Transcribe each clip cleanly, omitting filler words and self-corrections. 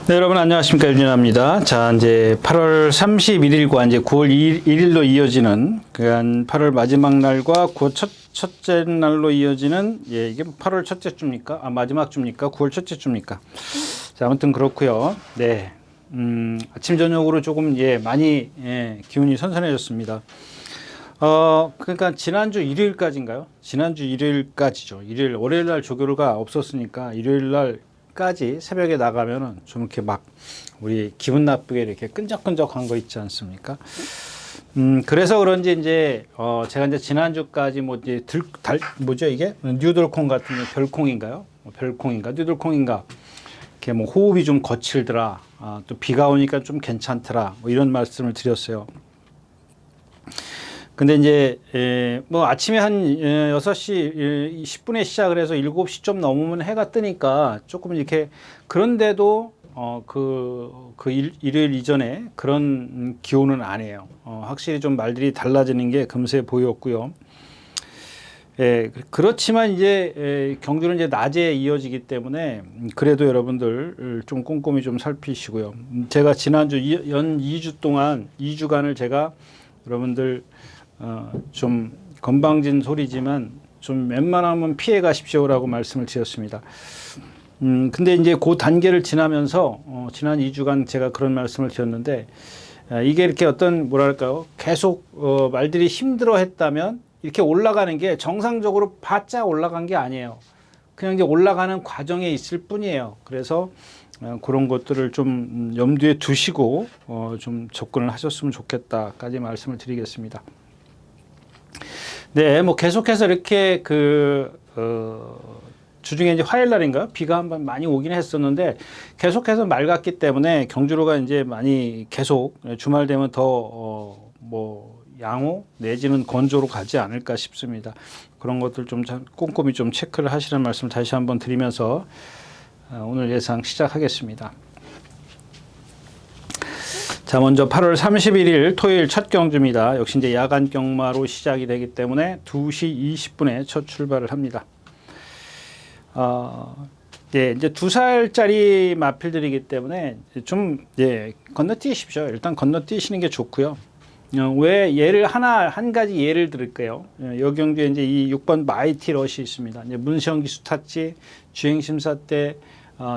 네, 여러분 안녕하십니까, 윤진아입니다. 자, 이제 8월 31일과 이제 9월 1일로 이어지는 그한 8월 마지막 날과 9월 첫째 날로 이어지는, 이게 8월 첫째 주입니까? 마지막 주입니까? 9월 첫째 주입니까? 자, 아무튼 그렇고요. 네. 아침 저녁으로 조금 많이 기운이 선선해졌습니다. 그러니까 지난주 일요일까지인가요? 지난주 일요일까지죠. 월요일 날 조교가 없었으니까 일요일 날까지 새벽에 나가면은 좀 이렇게 막 우리 기분 나쁘게 이렇게 끈적끈적한 거 있지 않습니까? 그래서 그런지 이제 제가 이제 지난주까지 뭐죠 이게? 뉴들콩 같은 별콩인가요? 별콩인가? 뉴들콩인가? 이렇게 뭐 호흡이 좀 거칠더라. 또 비가 오니까 좀 괜찮더라. 뭐 이런 말씀을 드렸어요. 근데 이제 뭐 아침에 한 6시 10분에 시작을 해서 7시 좀 넘으면 해가 뜨니까 조금 이렇게, 그런데도 일요일 이전에 그런 기온은 아니에요. 확실히 좀 말들이 달라지는 게 금세 보였고요. 그렇지만 이제 경주는 이제 낮에 이어지기 때문에 그래도 여러분들 좀 꼼꼼히 좀 살피시고요. 제가 지난주 연 2주 동안 2주간을 제가 여러분들 좀 건방진 소리지만 좀 웬만하면 피해 가십시오라고 말씀을 드렸습니다. 근데 이제 그 단계를 지나면서 지난 2주간 제가 그런 말씀을 드렸는데, 이게 이렇게 어떤 뭐랄까요, 계속 말들이 힘들어 했다면 이렇게 올라가는 게 정상적으로 바짝 올라간 게 아니에요. 그냥 이제 올라가는 과정에 있을 뿐이에요. 그래서 그런 것들을 좀 염두에 두시고 좀 접근을 하셨으면 좋겠다까지 말씀을 드리겠습니다. 네, 뭐 계속해서 이렇게 주중에 이제 화요일 날인가 비가 한번 많이 오긴 했었는데 계속해서 맑았기 때문에 경주로가 이제 많이 계속 주말 되면 더 뭐 양호 내지는 건조로 가지 않을까 싶습니다. 그런 것들 좀 꼼꼼히 좀 체크를 하시는 말씀 다시 한번 드리면서 오늘 예상 시작하겠습니다. 자, 먼저 8월 31일 토요일 첫 경주입니다. 역시 이제 야간 경마로 시작이 되기 때문에 2시 20분에 첫 출발을 합니다. 이제 2살짜리 마필들이기 때문에 좀 건너뛰십시오. 일단 건너뛰시는 게 좋고요. 왜 예를 한 가지 예를 들을게요. 여 경주에 이제 이 6번 마이티 러시 있습니다. 이제 문시영 기수 탔지, 주행 심사 때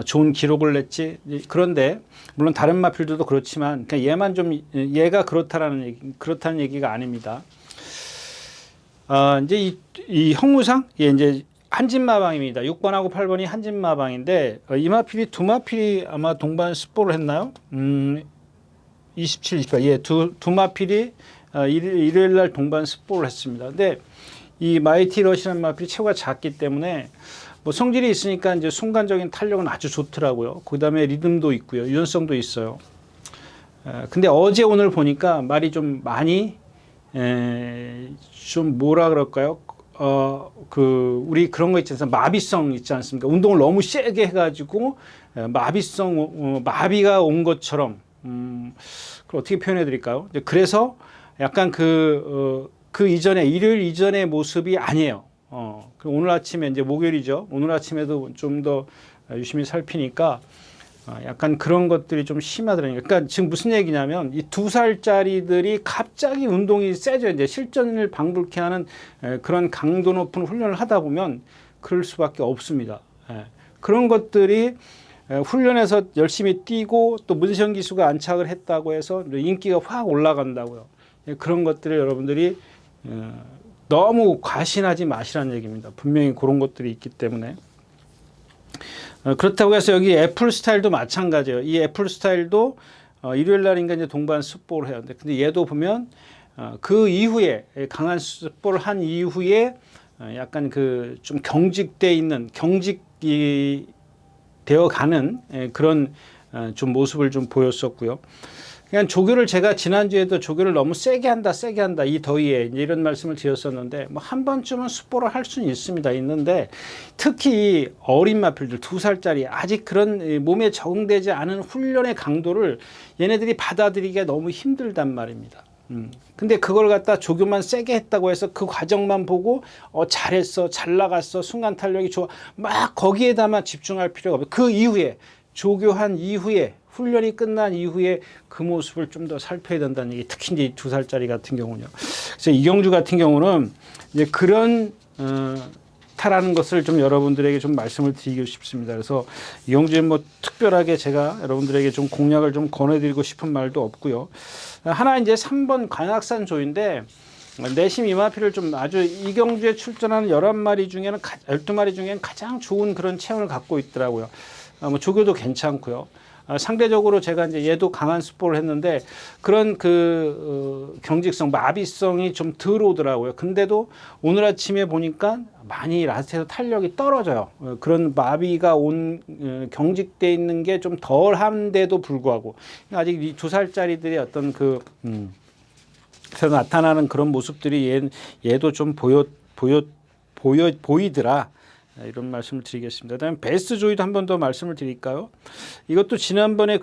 좋은 기록을 냈지. 그런데 물론 다른 마필들도 그렇지만 그냥 얘만 좀 얘가 그렇다는 얘기가 아닙니다. 이제 이 형무상 이제 한진마방입니다. 6번하고 8번이 한진마방인데 이 마필이 두 마필이 아마 동반 스포를 했나요? 27, 28. 두 마필이 일요일 날 동반 스포를 했습니다. 근데 이 마이티 러시라는 마필이 체구가 작기 때문에 뭐 성질이 있으니까 이제 순간적인 탄력은 아주 좋더라고요. 그 다음에 리듬도 있고요. 유연성도 있어요. 근데 어제 오늘 보니까 말이 좀 많이 좀 뭐라 그럴까요? 우리 그런 거 있지 않습니까? 마비성 있지 않습니까? 운동을 너무 세게 해가지고 마비가 온 것처럼, 그걸 어떻게 표현해 드릴까요? 그래서 약간 그 이전에 일요일 이전의 모습이 아니에요. 오늘 아침에 이제 목요일이죠. 오늘 아침에도 좀 더 유심히 살피니까 약간 그런 것들이 좀 심하더라고요. 그러니까 지금 무슨 얘기냐면 이 2살짜리들이 갑자기 운동이 세져 이제 실전을 방불케 하는 그런 강도 높은 훈련을 하다 보면 그럴 수밖에 없습니다. 그런 것들이 훈련에서 열심히 뛰고 또 문시영 기수가 안착을 했다고 해서 인기가 확 올라간다고요. 그런 것들을 여러분들이 너무 과신하지 마시라는 얘기입니다. 분명히 그런 것들이 있기 때문에. 그렇다고 해서 여기 애플 스타일도 마찬가지예요. 이 애플 스타일도 일요일 날인가 이제 동반 스포를 해요. 근데 얘도 보면 그 이후에 강한 스포를 한 이후에 약간 좀 경직이 되어 가는 그런 좀 모습을 좀 보였었고요. 그냥 조교를 제가 지난주에도 조교를 너무 세게 한다 이 더위에 이제 이런 말씀을 드렸었는데 뭐 한 번쯤은 스포를 할 수는 있는데 특히 어린 마필들 2살짜리 아직 그런 몸에 적응되지 않은 훈련의 강도를 얘네들이 받아들이기가 너무 힘들단 말입니다. 근데 그걸 갖다 조교만 세게 했다고 해서 그 과정만 보고 잘했어, 잘 나갔어, 순간 탄력이 좋아 막 거기에다만 집중할 필요가 없어요. 그 이후에 조교한 이후에 훈련이 끝난 이후에 그 모습을 좀 더 살펴야 된다는 얘기. 특히 이제 2살짜리 같은 경우는요. 그래서 이경주 같은 경우는 이제 그런 타라는 것을 좀 여러분들에게 좀 말씀을 드리고 싶습니다. 그래서 이경주는 뭐 특별하게 제가 여러분들에게 좀 공략을 좀 권해드리고 싶은 말도 없고요. 하나 이제 3번 관악산 조인데 내심 이마피를 좀 아주 이경주에 출전하는 11마리 중에는 12마리 중에는 가장 좋은 그런 체형을 갖고 있더라고요. 뭐 조교도 괜찮고요. 상대적으로 제가 이제 얘도 강한 스포를 했는데 그런 경직성, 마비성이 좀 덜 오더라고요. 근데도 오늘 아침에 보니까 많이 라스트에서 탄력이 떨어져요. 그런 마비가 경직돼 있는 게 좀 덜한데도 불구하고 아직 이 2살짜리들의 어떤 그래서 나타나는 그런 모습들이 얘도 좀 보이더라. 이런 말씀을 드리겠습니다. 그다음에 베스트 조이도 한 번 더 말씀을 드릴까요? 이것도 지난번에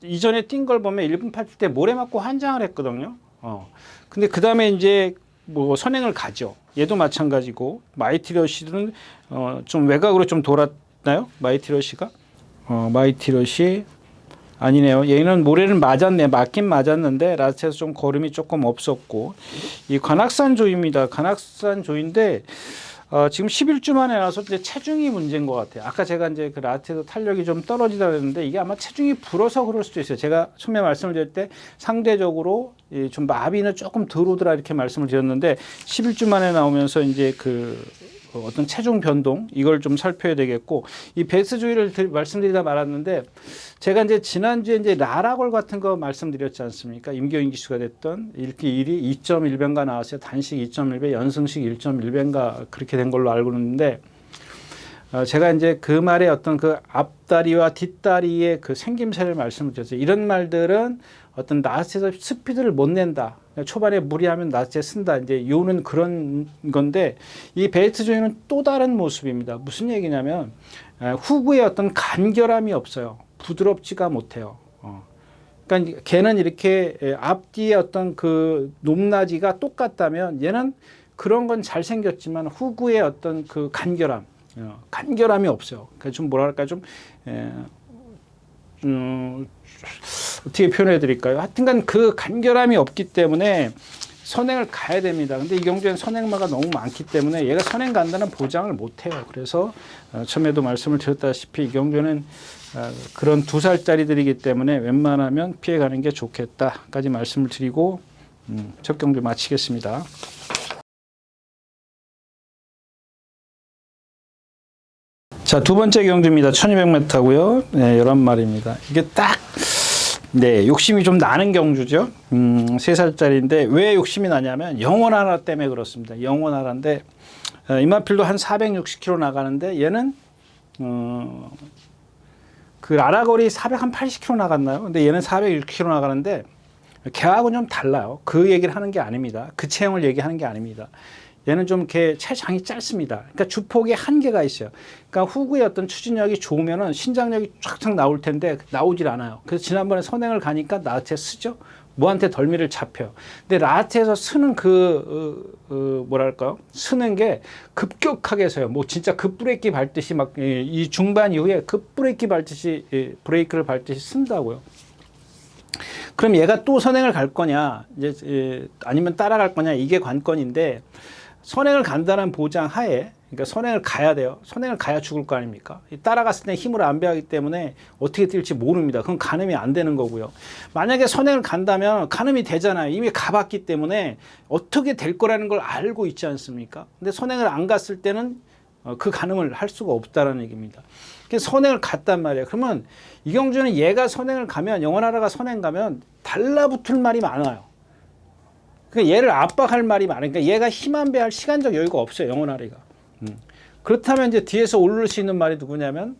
이전에 뛴 걸 보면 1분 8초 때 모래 맞고 환장을 했거든요. 근데 그 다음에 이제 뭐 선행을 가죠. 얘도 마찬가지고 마이티러시는 좀 외곽으로 좀 돌았나요? 마이티러시가? 마이티러시 아니네요. 얘는 모래를 맞긴 맞았는데 라스트에서 좀 걸음이 조금 없었고 이 관악산 조입니다. 관악산 조인데 지금 11주 만에 나서 이제 체중이 문제인 것 같아요. 아까 제가 이제 그 라트에서 탄력이 좀 떨어지다 그랬는데 이게 아마 체중이 불어서 그럴 수도 있어요. 제가 처음에 말씀을 드릴 때 상대적으로 좀 마비는 조금 덜 오더라 이렇게 말씀을 드렸는데 11주 만에 나오면서 이제 어떤 체중 변동 이걸 좀 살펴야 되겠고 이 베스트 조이를 말씀드리다 말았는데 제가 이제 지난주에 이제 라라골 같은 거 말씀드렸지 않습니까? 임교인 기수가 됐던 이렇게 1이 2.1배인가 나왔어요. 단식 2.1배, 연승식 1.1배인가 그렇게 된 걸로 알고 있는데 제가 이제 그 말의 어떤 그 앞다리와 뒷다리의 그 생김새를 말씀을 드렸어요. 이런 말들은 어떤 나스에서 스피드를 못 낸다. 초반에 무리하면 나스에 쓴다. 이제 요는 그런 건데 이 베이트 조이는 또 다른 모습입니다. 무슨 얘기냐면 후구에 어떤 간결함이 없어요. 부드럽지가 못해요. 그러니까 걔는 이렇게 앞뒤의 어떤 그 높낮이가 똑같다면 얘는 그런 건 잘생겼지만 후구의 어떤 그 간결함이 없어요. 그러니까 좀 뭐랄까 좀 어떻게 표현해 드릴까요? 하여튼간 그 간결함이 없기 때문에 선행을 가야 됩니다. 근데 이경주에는 선행마가 너무 많기 때문에 얘가 선행 간다는 보장을 못 해요. 그래서 처음에도 말씀을 드렸다시피 이경주는 그런 2살짜리들이기 때문에 웬만하면 피해가는 게 좋겠다까지 말씀을 드리고 첫 경주 마치겠습니다. 자, 두 번째 경주입니다. 1200m고요. 네, 11마리입니다. 이게 욕심이 좀 나는 경주죠. 3살짜리인데 왜 욕심이 나냐면 영원 하나 때문에 그렇습니다. 영원 하나인데 이마필도 한 460km 나가는데 얘는 그 라라거리 480km 나갔나요? 근데 얘는 406km 나가는데 걔하고는 좀 달라요. 그 얘기를 하는 게 아닙니다. 그 체형을 얘기하는 게 아닙니다. 얘는 좀 이렇게 체장이 짧습니다. 그러니까 주폭에 한계가 있어요. 그러니까 후구의 어떤 추진력이 좋으면은 신장력이 쫙쫙 나올 텐데 나오질 않아요. 그래서 지난번에 선행을 가니까 나한테 쓰죠. 뭐한테 덜미를 잡혀요. 근데 라트에서 쓰는 뭐랄까요? 쓰는 게 급격하게 서요. 뭐 진짜 급브레이크 밟듯이 막 이 중반 이후에 급브레이크 밟듯이 브레이크를 밟듯이 쓴다고요. 그럼 얘가 또 선행을 갈 거냐, 아니면 따라갈 거냐, 이게 관건인데, 선행을 간다는 보장 하에, 그러니까 선행을 가야 돼요. 선행을 가야 죽을 거 아닙니까? 따라갔을 때 힘을 안 배하기 때문에 어떻게 뛸지 모릅니다. 그건 가늠이 안 되는 거고요. 만약에 선행을 간다면 가늠이 되잖아요. 이미 가봤기 때문에 어떻게 될 거라는 걸 알고 있지 않습니까? 근데 선행을 안 갔을 때는 그 가늠을 할 수가 없다라는 얘기입니다. 그래서 선행을 갔단 말이에요. 그러면 이경주는 얘가 선행을 가면, 영원하라가 선행 가면 달라붙을 말이 많아요. 그러니까 얘를 압박할 말이 많으니까 얘가 힘 안 배할 시간적 여유가 없어요. 영원하리가. 그렇다면 이제 뒤에서 오를 수 있는 말이 누구냐면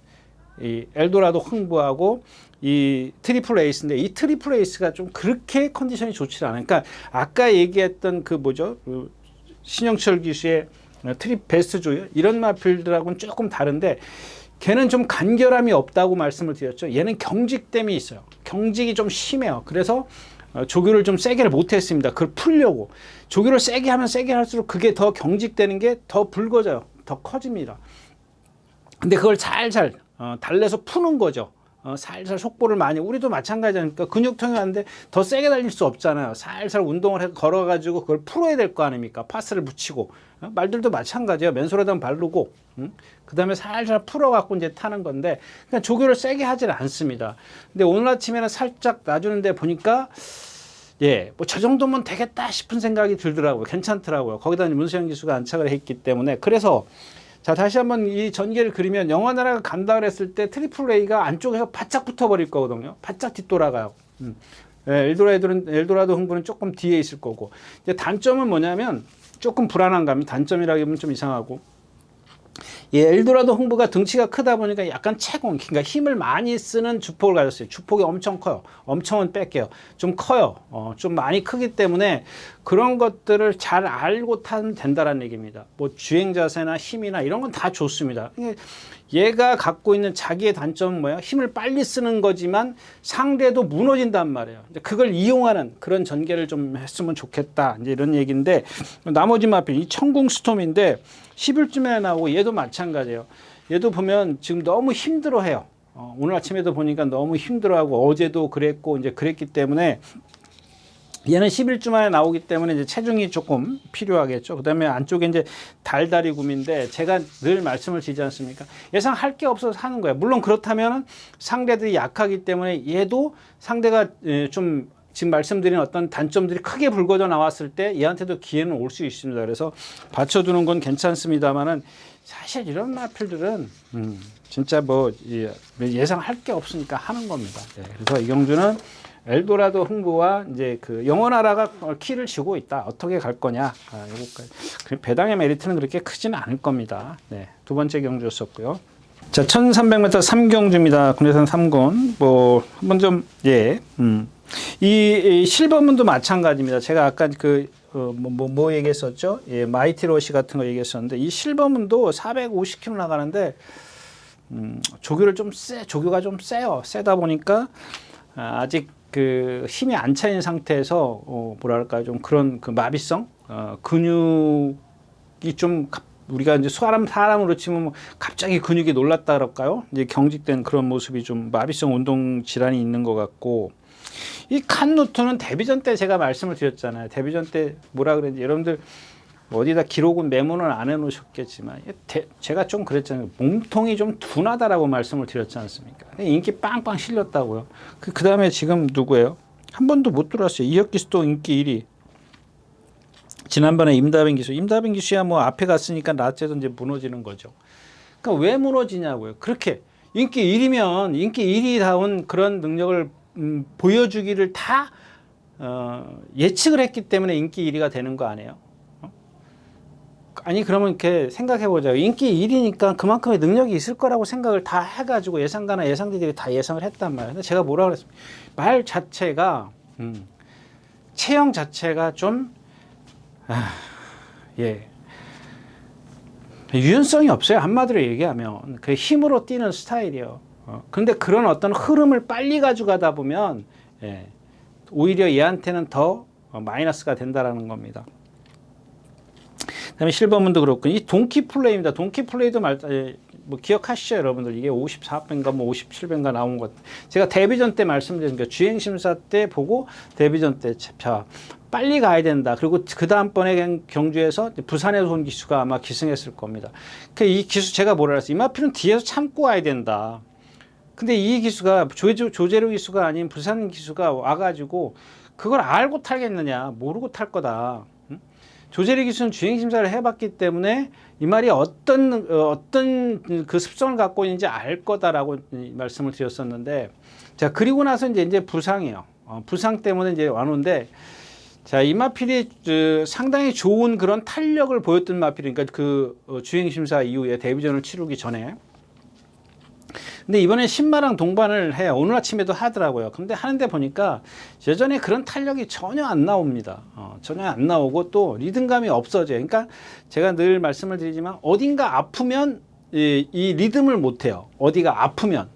이 엘도라도 흥부하고 이 트리플 에이스인데 이 트리플 에이스가 좀 그렇게 컨디션이 좋지 않아요. 그러니까 아까 얘기했던 신영철 기수의 베스트 조이 이런 마필드라고는 조금 다른데 걔는 좀 간결함이 없다고 말씀을 드렸죠. 얘는 경직됨이 있어요. 경직이 좀 심해요. 그래서 조교를 좀 세게 못했습니다. 그걸 풀려고. 조교를 세게 하면 세게 할수록 그게 더 경직되는 게 더 붉어져요. 더 커집니다. 근데 그걸 잘 달래서 푸는 거죠. 살살 속보를 많이, 우리도 마찬가지니까 근육통이 왔는데 더 세게 달릴 수 없잖아요. 살살 운동을 해 걸어가지고 그걸 풀어야 될 거 아닙니까? 파스를 붙이고. 말들도 마찬가지예요. 맨솔에다 바르고, 그 다음에 살살 풀어갖고 이제 타는 건데, 그러니까 조교를 세게 하질 않습니다. 근데 오늘 아침에는 살짝 놔주는데 보니까, 예, 뭐 저 정도면 되겠다 싶은 생각이 들더라고요. 괜찮더라고요. 거기다 문수영 기수가 안착을 했기 때문에. 그래서 자, 다시 한번 이 전개를 그리면 영원 하나가 간다 그랬을 때 트리플 A가 안쪽에서 바짝 붙어버릴 거거든요. 바짝 뒤돌아가요. 예, 엘도라도 흥부는 조금 뒤에 있을 거고. 이제 단점은 뭐냐면 조금 불안한 감이, 단점이라기보면 좀 이상하고. 이 엘도라도 흥부가 등치가 크다 보니까 약간 채공, 그러니까 힘을 많이 쓰는 주폭을 가졌어요. 주폭이 엄청 커요. 엄청은 뺄게요. 좀 커요. 좀 많이 크기 때문에 그런 것들을 잘 알고 타면 된다라는 얘기입니다. 뭐 주행 자세나 힘이나 이런 건 다 좋습니다. 얘가 갖고 있는 자기의 단점은 뭐예요? 힘을 빨리 쓰는 거지만 상대도 무너진단 말이에요. 그걸 이용하는 그런 전개를 좀 했으면 좋겠다. 이제 이런 얘기인데, 나머지 마필, 이 천궁 스톰인데 10일쯤에 나오고 얘도 마찬가지예요. 얘도 보면 지금 너무 힘들어해요. 오늘 아침에도 보니까 너무 힘들어하고 어제도 그랬고 이제 그랬기 때문에 얘는 11주 만에 나오기 때문에 이제 체중이 조금 필요하겠죠. 그 다음에 안쪽에 이제 달다리굼인데 제가 늘 말씀을 드리지 않습니까? 예상할 게 없어서 하는 거예요. 물론 그렇다면 상대들이 약하기 때문에 얘도 상대가 좀 지금 말씀드린 어떤 단점들이 크게 불거져 나왔을 때 얘한테도 기회는 올 수 있습니다. 그래서 받쳐두는 건 괜찮습니다만은 사실 이런 마필들은 진짜 뭐 예상할 게 없으니까 하는 겁니다. 네, 그래서 이경주는 엘도라도 흥부와 이제 그 영원하라가 키를 쥐고 있다. 어떻게 갈 거냐. 요거까지. 배당의 메리트는 그렇게 크지는 않을 겁니다. 네, 두 번째 경주였었고요. 자, 1300m 3경주입니다. 국내산 3군. 뭐 한번 좀 이 실버문도 마찬가지입니다. 제가 아까 뭐 얘기했었죠? 예, 마이티로시 같은 거 얘기했었는데 이 실버문도 450km 나가는데 조교가 좀 세요. 세다 보니까 아직 그 힘이 안 차인 상태에서 뭐랄까 좀 그런 그 마비성, 근육이 좀 우리가 이제 사람으로 치면 뭐 갑자기 근육이 놀랐다 그럴까요? 이제 경직된 그런 모습이 좀 마비성 운동 질환이 있는 것 같고, 이 칸노트는 데뷔전 때 제가 말씀을 드렸잖아요. 데뷔전 때 뭐라 그랬는지 여러분들 어디다 기록은 메모는 안 해놓으셨겠지만 제가 좀 그랬잖아요. 몸통이 좀 둔하다라고 말씀을 드렸지 않습니까? 인기 빵빵 실렸다고요. 그 다음에 지금 누구예요? 한 번도 못 들어왔어요. 이혁기수도 인기 1위. 지난번에 임다빈 기수야 뭐 앞에 갔으니까 나째도 이제 무너지는 거죠. 그러니까 왜 무너지냐고요. 그렇게 인기 1위면 인기 1위다운 그런 능력을 보여주기를 다 예측을 했기 때문에 인기 1위가 되는 거 아니에요? 아니 그러면 이렇게 생각해보자. 인기 1위니까 그만큼의 능력이 있을 거라고 생각을 다 해가지고 예상가나 예상자들이 다 예상을 했단 말이에요. 근데 제가 뭐라 그랬습니까? 말 자체가 체형 자체가 좀 유연성이 없어요. 한마디로 얘기하면 그 힘으로 뛰는 스타일이에요. 그런데 그런 어떤 흐름을 빨리 가져가다 보면 오히려 얘한테는 더 마이너스가 된다라는 겁니다. 그다음에 실버문도 그렇고 이 동키 플레이입니다. 동키 플레이도 뭐 기억하시죠, 여러분들? 이게 54배인가 뭐 57배인가 나온 것. 제가 데뷔전 때 말씀드린 거 주행 심사 때 보고 데뷔전 때 자, 빨리 가야 된다. 그리고 그 다음번에 경주에서 부산에서 온 기수가 아마 기승했을 겁니다. 이 기수 제가 뭐라 그랬어요? 이마필은 뒤에서 참고 와야 된다. 근데 이 기수가 조재료 기수가 아닌 부산 기수가 와가지고 그걸 알고 탈겠느냐? 모르고 탈 거다. 조재료 기수는 주행 심사를 해봤기 때문에 이 말이 어떤 그 습성을 갖고 있는지 알 거다라고 말씀을 드렸었는데, 자 그리고 나서 이제 부상이에요. 부상 때문에 이제 와놓은데, 자 이 마필이 상당히 좋은 그런 탄력을 보였던 마필이, 그러니까 그 주행 심사 이후에 데뷔전을 치르기 전에. 근데 이번에 신마랑 동반을 해요. 오늘 아침에도 하더라고요. 근데 하는데 보니까 여전히 그런 탄력이 전혀 안 나옵니다. 전혀 안 나오고 또 리듬감이 없어져요. 그러니까 제가 늘 말씀을 드리지만 어딘가 아프면 이 리듬을 못 해요. 어디가 아프면.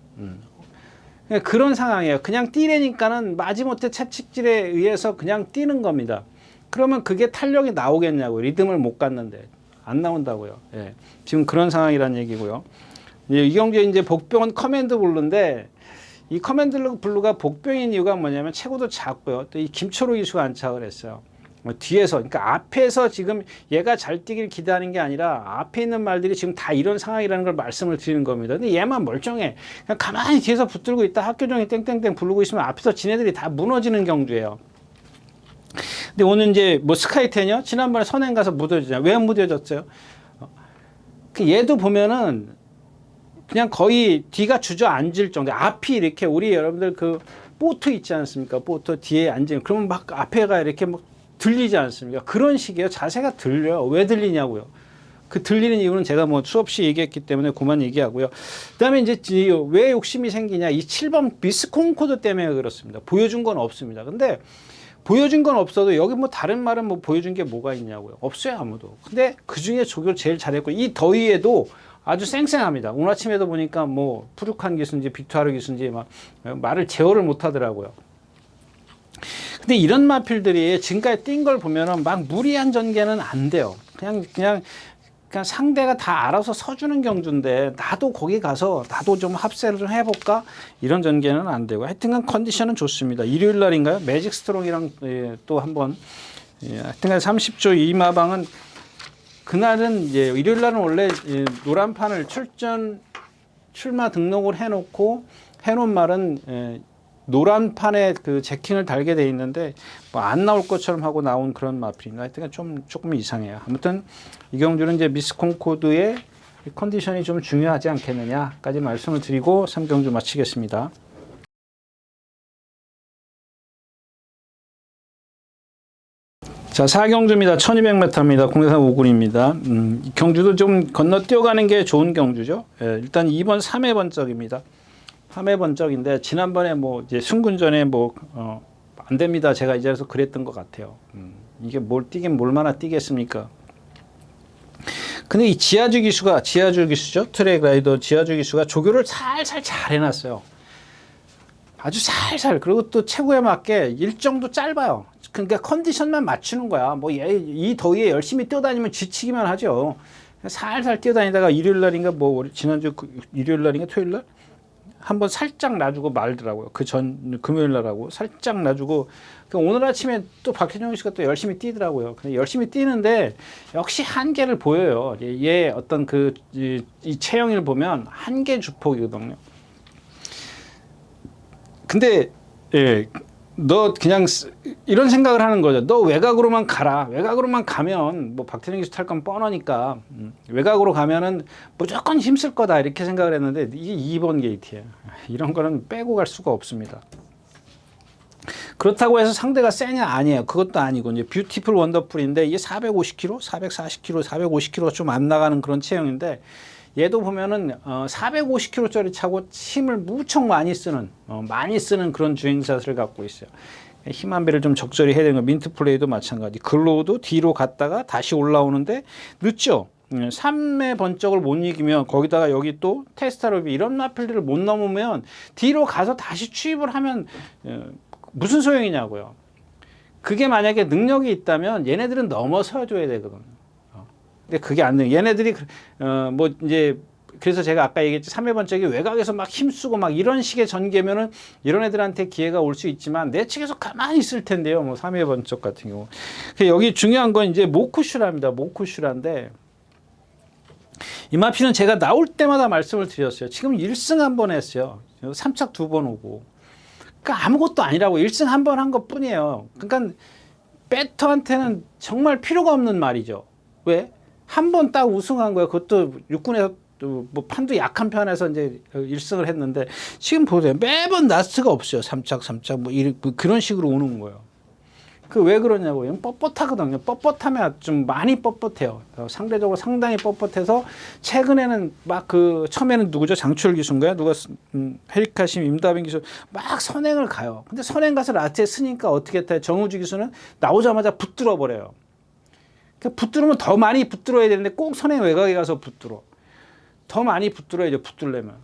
그런 상황이에요. 그냥 뛰려니까는 마지못해 채찍질에 의해서 그냥 뛰는 겁니다. 그러면 그게 탄력이 나오겠냐고요. 리듬을 못 갔는데. 안 나온다고요. 예. 지금 그런 상황이란 얘기고요. 이경주의 이제 복병은 커맨드 블루인데 이 커맨드 블루가 복병인 이유가 뭐냐면 체구도 작고요. 또 이 김초로 기수가 안착을 했어요. 뒤에서, 그러니까 앞에서 지금 얘가 잘 뛰길 기대하는 게 아니라 앞에 있는 말들이 지금 다 이런 상황이라는 걸 말씀을 드리는 겁니다. 근데 얘만 멀쩡해. 그냥 가만히 뒤에서 붙들고 있다 학교 종이 땡땡땡 부르고 있으면 앞에서 지네들이 다 무너지는 경주예요. 근데 오늘 이제 뭐 스카이테녀 지난번에 선행 가서 무뎌지잖아요. 왜 무뎌졌어요? 얘도 보면은 그냥 거의 뒤가 주저앉을 정도. 앞이 이렇게 우리 여러분들 그 보트 있지 않습니까? 보트 뒤에 앉으면 그러면 막 앞에가 이렇게 막 들리지 않습니까? 그런 식이에요. 자세가 들려요. 왜 들리냐고요. 그 들리는 이유는 제가 뭐 수없이 얘기했기 때문에 그만 얘기하고요. 그다음에 이제 왜 욕심이 생기냐? 이 7번 비스콘코드 때문에 그렇습니다. 보여준 건 없습니다. 근데 보여준 건 없어도 여기 뭐 다른 말은 뭐 보여준 게 뭐가 있냐고요. 없어요, 아무도. 근데 그 중에 조교를 제일 잘했고 이 더위에도 아주 쌩쌩합니다. 오늘 아침에도 보니까 뭐 푸르칸 기수인지 빅투아르 기수인지 막 말을 제어를 못 하더라고요. 근데 이런 마필들이 지금까지 뛴 걸 보면은 막 무리한 전개는 안 돼요. 그냥 상대가 다 알아서 서주는 경주인데 나도 거기 가서 나도 좀 합세를 좀 해볼까? 이런 전개는 안 되고 하여튼간 컨디션은 좋습니다. 일요일 날인가요? 매직 스트롱이랑 또 한번 하여튼간 30조 이마방은 그날은 이제 일요일 날은 원래 노란판을 출마 등록을 해놓은 말은 노란판에 그 제킹을 달게 돼 있는데 뭐 안 나올 것처럼 하고 나온 그런 마필인가 하여튼 조금 이상해요. 아무튼 이 경주는 이제 미스콘코드의 컨디션이 좀 중요하지 않겠느냐까지 말씀을 드리고 3경주 마치겠습니다. 자, 4경주입니다. 1200m입니다. 공대산 5군입니다. 이 경주도 좀 건너뛰어가는 게 좋은 경주죠. 일단 2번 3회 번쩍입니다. 3회 번쩍인데 지난번에 뭐 이제 승군전에 뭐 안 됩니다. 제가 이 자리에서 그랬던 것 같아요. 이게 뭘 뛰긴 뭘마나 뛰겠습니까? 근데 이 지하주 기수죠. 트랙 라이더 지하주 기수가 조교를 살살 잘 해놨어요. 아주 살살. 그리고 또 체구에 맞게 일정도 짧아요. 그러니까 컨디션만 맞추는 거야. 뭐 이 더위에 열심히 뛰어다니면 지치기만 하죠. 살살 뛰어다니다가 일요일 날인가 뭐 지난주 일요일 날인가 토요일 날 한번 살짝 놔주고 말더라고요. 그 전 금요일 날하고 살짝 놔주고 오늘 아침에 또 박현영 씨가 또 열심히 뛰더라고요. 근데 열심히 뛰는데 역시 한계를 보여요. 얘 어떤 이 체형을 보면 한계 주폭이거든요. 근데 너 그냥 이런 생각을 하는 거죠. 너 외곽으로만 가라. 외곽으로만 가면 뭐 박태영 기수 탈 건 뻔하니까 외곽으로 가면은 무조건 힘쓸 거다 이렇게 생각을 했는데 이게 2번 게이트예요. 이런 거는 빼고 갈 수가 없습니다. 그렇다고 해서 상대가 세냐 아니에요. 그것도 아니고 이제 뷰티풀 원더풀인데 이게 450kg, 440kg, 450kg 좀 안 나가는 그런 체형인데 얘도 보면은 450kg짜리 차고 힘을 무척 많이 쓰는 그런 주행샷을 갖고 있어요. 힘 안배를 좀 적절히 해야 되는 거. 민트 플레이도 마찬가지. 글로우도 뒤로 갔다가 다시 올라오는데 늦죠. 3의 번쩍을 못 이기면 거기다가 여기 또 테스타로비 이런 마필들을 못 넘으면 뒤로 가서 다시 추입을 하면 무슨 소용이냐고요. 그게 만약에 능력이 있다면 얘네들은 넘어서 줘야 되거든요. 근데 그게 안 돼. 얘네들이 뭐 이제 그래서 제가 아까 얘기했지 3회 번쩍이 외곽에서 막 힘쓰고 막 이런 식의 전개면은 이런 애들한테 기회가 올 수 있지만 내 측에서 가만히 있을 텐데요. 뭐 3회 번쩍 같은 경우. 여기 중요한 건 이제 모쿠슈라입니다. 모쿠슈라인데 이 마피는 제가 나올 때마다 말씀을 드렸어요. 지금 1승 한 번 했어요. 3착 2번 오고. 그러니까 아무것도 아니라고 1승 한 번 한 것 뿐이에요. 그러니까 배터한테는 정말 필요가 없는 말이죠. 왜? 한 번 딱 우승한 거예요. 그것도 육군에서 뭐 판도 약한 편에서 이제 1승을 했는데 지금 보세요. 매번 라스트가 없어요. 3착 뭐 그런 식으로 오는 거예요. 그 왜 그러냐고요. 뻣뻣하거든요. 뻣뻣하면 좀 많이 뻣뻣해요. 상대적으로 상당히 뻣뻣해서 최근에는 막 처음에는 누구죠? 장추열 기수인가요? 누가 헤리카심 임다빈 기수 막 선행을 가요. 근데 선행 가서 라스트에 쓰니까 어떻게 했다? 정우주 기수는 나오자마자 붙들어 버려요. 붙들으면 더 많이 붙들어야 되는데 꼭 선행 외곽에 가서 붙들어. 더 많이 붙들어야죠. 붙들려면.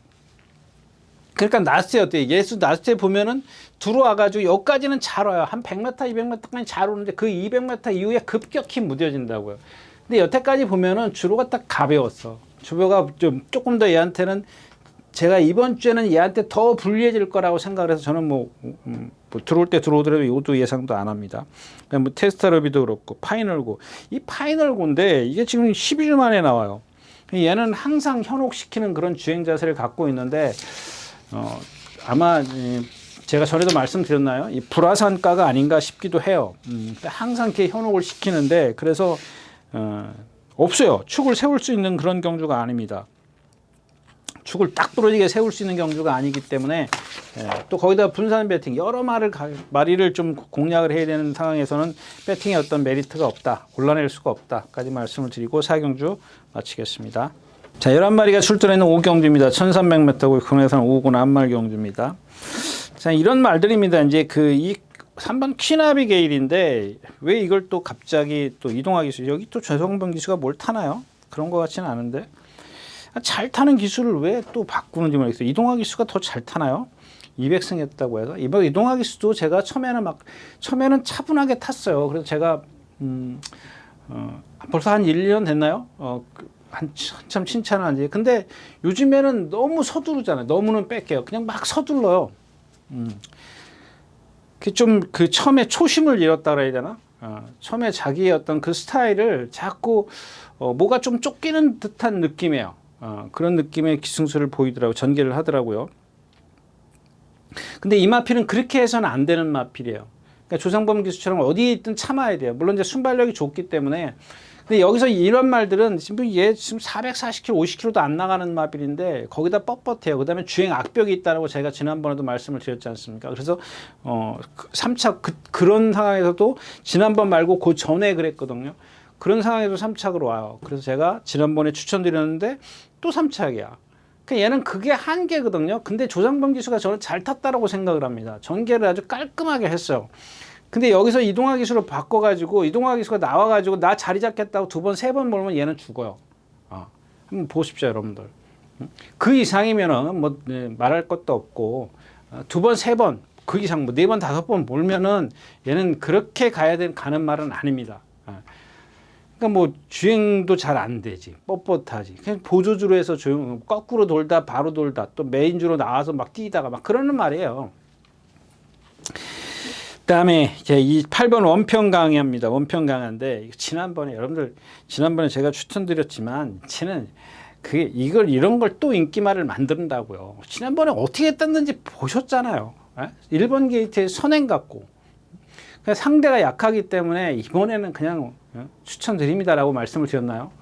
그러니까 나스트에 어때요? 예수 나스트에 보면은 들어와가지고 여기까지는 잘 와요. 한 100m, 200m까지 잘 오는데 그 200m 이후에 급격히 무뎌진다고요. 근데 여태까지 보면은 주로가 딱 가벼웠어. 주로가 조금 더 얘한테는 제가 이번 주에는 얘한테 더 불리해질 거라고 생각을 해서 저는 뭐 들어올 때 들어오더라도 이것도 예상도 안 합니다. 뭐 테스타러비도 그렇고 파이널고, 이 파이널고인데 이게 지금 12주 만에 나와요. 얘는 항상 현혹시키는 그런 주행 자세를 갖고 있는데 아마 제가 전에도 말씀드렸나요? 이 불화산가가 아닌가 싶기도 해요. 항상 이렇게 현혹을 시키는데, 그래서 없어요. 축을 세울 수 있는 그런 경주가 아닙니다. 축을 딱 부러지게 세울 수 있는 경주가 아니기 때문에, 또 거기다 분산 배팅 여러 마리를 좀 공략을 해야 되는 상황에서는 배팅에 어떤 메리트가 없다, 골라낼 수가 없다까지 말씀을 드리고 4경주 마치겠습니다. 자, 11마리가 출전했는 5경주입니다. 1300m고 국내에서는 5군 한말 경주입니다. 자, 이런 말들입니다. 이제 이 3번 퀸아비게일인데 왜 이걸 또 갑자기 또 이동화 기수, 여기 또 최성범 기수가 뭘 타나요? 그런 것 같지는 않은데, 잘 타는 기수를 왜 또 바꾸는지 모르겠어요. 이동화 기수가 더 잘 타나요? 200승 했다고 해서. 이번 이동화 기수도 제가 처음에는 차분하게 탔어요. 그래서 제가 벌써 한 1년 됐나요? 한참 칭찬을 한지. 근데 요즘에는 너무 서두르잖아요. 너무는 뺄게요. 그냥 막 서둘러요. 좀 처음에 초심을 잃었다 그래야 되나? 처음에 자기의 어떤 그 스타일을 자꾸 뭐가 좀 쫓기는 듯한 느낌이에요. 그런 느낌의 기승수를 보이더라고요. 전개를 하더라고요. 근데 이 마필은 그렇게 해서는 안 되는 마필이에요. 그러니까 조상범 기수처럼 어디에 있든 참아야 돼요. 물론 이제 순발력이 좋기 때문에. 근데 여기서 이런 말들은 얘 지금 440km, 50km도 안 나가는 마필인데 거기다 뻣뻣해요. 그다음에 주행 악벽이 있다라고 제가 지난번에도 말씀을 드렸지 않습니까? 그래서 3차 그런 상황에서도 지난번 말고 그 전에 그랬거든요. 그런 상황에도 3착으로 와요. 그래서 제가 지난번에 추천드렸는데 또 3착이야. 그러니까 얘는 그게 한계거든요. 근데 조상범 기수가 저는 잘 탔다라고 생각을 합니다. 전개를 아주 깔끔하게 했어요. 근데 여기서 이동화 기수로 바꿔가지고 이동화 기수가 나와가지고 나 자리 잡겠다고 2번, 3번 몰면 얘는 죽어요. 한번 보십시오, 여러분들. 그 이상이면은 뭐 말할 것도 없고 2번, 3번 그 이상 뭐 4번, 5번 몰면은 얘는 그렇게 가는 말은 아닙니다. 그러니까 뭐 주행도 잘 안 되지, 뻣뻣하지. 그냥 보조주로 해서 거꾸로 돌다 바로 돌다 또 메인주로 나와서 막 뛰다가 막 그러는 말이에요. 그다음에 이 8번 원평강야입니다. 원평강야인데 지난번에 여러분들 제가 추천드렸지만 쟤는 이런 걸 또 인기말을 만든다고요. 지난번에 어떻게 땄는지 보셨잖아요. 1번 게이트에 선행 같고 상대가 약하기 때문에 이번에는 그냥 추천드립니다라고 말씀을 드렸나요?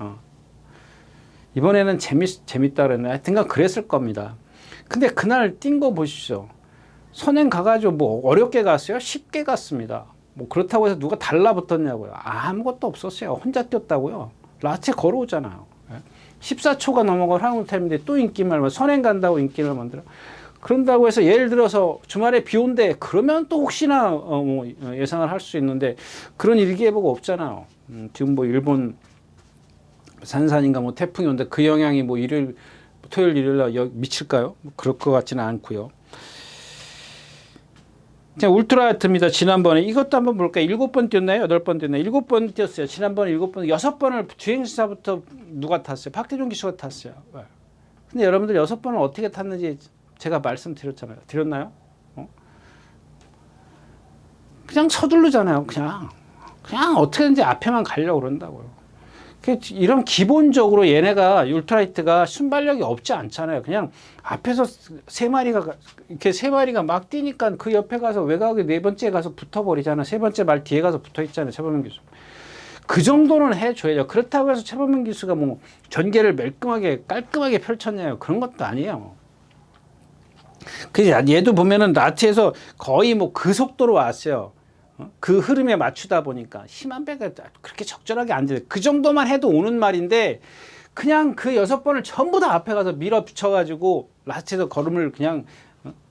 이번에는 재밌다 그랬나요? 하여튼간 그랬을 겁니다. 근데 그날 뛴 거 보십시오. 선행 가가지고 뭐 어렵게 갔어요? 쉽게 갔습니다. 뭐 그렇다고 해서 누가 달라붙었냐고요? 아무것도 없었어요. 혼자 뛰었다고요. 라체 걸어오잖아요. 14초가 넘어간 한국타임인데 또 인기말, 선행 간다고 인기를 만들어. 그런다고 해서 예를 들어서 주말에 비 온대 그러면 또 혹시나 뭐 예상을 할 수 있는데 그런 일기예보가 없잖아요. 지금 뭐 일본 산산인가 뭐 태풍이 온데 그 영향이 뭐 토요일 일요일 날 미칠까요? 뭐 그럴 것 같지는 않고요. 자, 울트라였습니다. 지난번에 이것도 한번 볼까요? 7번 뛰었나요? 8번 뛰었나요? 7번 뛰었어요. 지난번에 7번, 6번을 주행시사부터 누가 탔어요? 박대중 기수가 탔어요. 근데 여러분들 6번을 어떻게 탔는지 제가 말씀드렸잖아요. 드렸나요? 그냥 서두르잖아요. 그냥 어떻게든지 앞에만 가려고 그런다고요. 이런 기본적으로 얘네가 울트라이트가 순발력이 없지 않잖아요. 그냥 앞에서 세 마리가 막 뛰니까 그 옆에 가서 외곽에 4번째 가서 붙어버리잖아요. 3번째 말 뒤에 가서 붙어 있잖아요. 최범민 기수. 그 정도는 해줘야죠. 그렇다고 해서 최범민 기수가 뭐 전개를 깔끔하게 펼쳤냐요. 그런 것도 아니에요. 얘도 보면은 라트에서 거의 뭐 그 속도로 왔어요. 그 흐름에 맞추다 보니까 힘한 배가 그렇게 적절하게 안 돼. 그 정도만 해도 오는 말인데 그냥 그 6번을 전부 다 앞에 가서 밀어붙여가지고 라스트에서 걸음을 그냥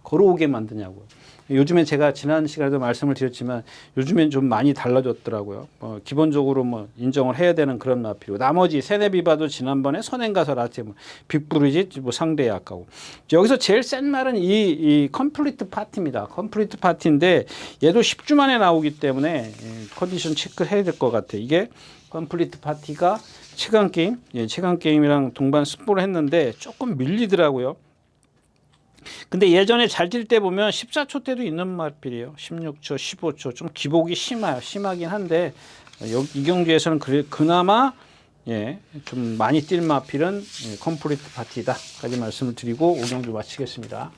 걸어오게 만드냐고요. 요즘에 제가 지난 시간에도 말씀을 드렸지만 요즘엔 좀 많이 달라졌더라고요. 기본적으로 뭐 인정을 해야 되는 그런 마필이고 나머지 세네비바도 지난번에 선행 가서 라스트에 뭐 빅브리지 뭐 상대에 약하고 여기서 제일 센 말은 이 컴플리트 파티입니다. 컴플리트 파티인데 얘도 10주 만에 나오기 때문에 컨디션 체크해야 될 것 같아요. 이게 컴플리트 파티가 최강 게임이랑 동반 스포를 했는데 조금 밀리더라고요. 근데 예전에 잘 뛸 때 보면 14초 때도 있는 마필이에요. 16초, 15초 좀 기복이 심하긴 한데 이 경기에서는 그나마 예, 좀 많이 뛸 마필은 예, 컴플리트 파티다까지 말씀을 드리고 5경기 마치겠습니다.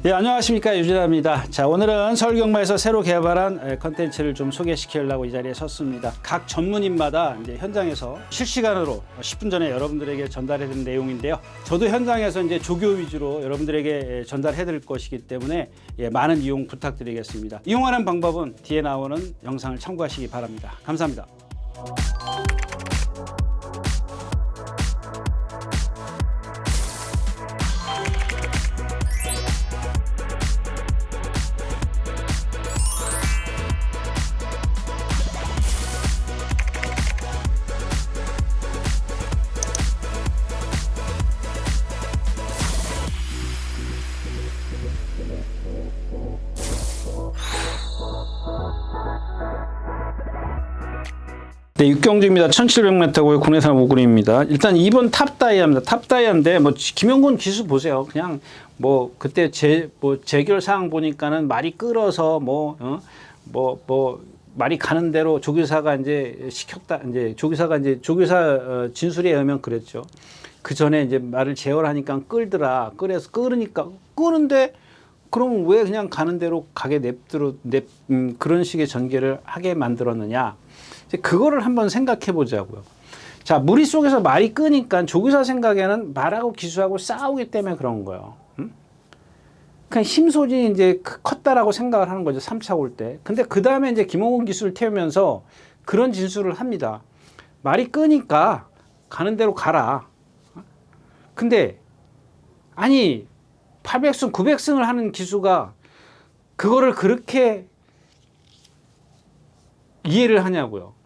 예, 안녕하십니까, 유진아입니다. 자, 오늘은 서울경마에서 새로 개발한 컨텐츠를 좀 소개시키려고 이 자리에 섰습니다. 각 전문인마다 이제 현장에서 실시간으로 10분 전에 여러분들에게 전달해드린 내용인데요. 저도 현장에서 이제 조교 위주로 여러분들에게 전달해드릴 것이기 때문에 예, 많은 이용 부탁드리겠습니다. 이용하는 방법은 뒤에 나오는 영상을 참고하시기 바랍니다. 감사합니다. 네, 6경주입니다. 1700m고요. 국내산 5근입니다. 일단 2번 탑다이아입니다. 탑다이아인데 뭐 김영곤 기수 보세요. 그냥 뭐 그때 재결 사항 보니까는 말이 끌어서 말이 가는 대로 조교사가 이제 시켰다. 이제 조교사 진술에 의하면 그랬죠. 그 전에 이제 말을 제어하니까 끌더라. 끌으니까 끄는데 그럼 왜 그냥 가는 대로 가게 그런 식의 전개를 하게 만들었느냐. 그거를 한번 생각해 보자고요. 자, 무리 속에서 말이 끄니까 조교사 생각에는 말하고 기수하고 싸우기 때문에 그런 거예요. 그냥 힘 소진이 이제 컸다라고 생각을 하는 거죠. 3차 올 때. 근데 그 다음에 이제 김홍곤 기수를 태우면서 그런 진술을 합니다. 말이 끄니까 가는 대로 가라. 근데 아니 800승, 900승을 하는 기수가 그거를 그렇게 이해를 하냐고요.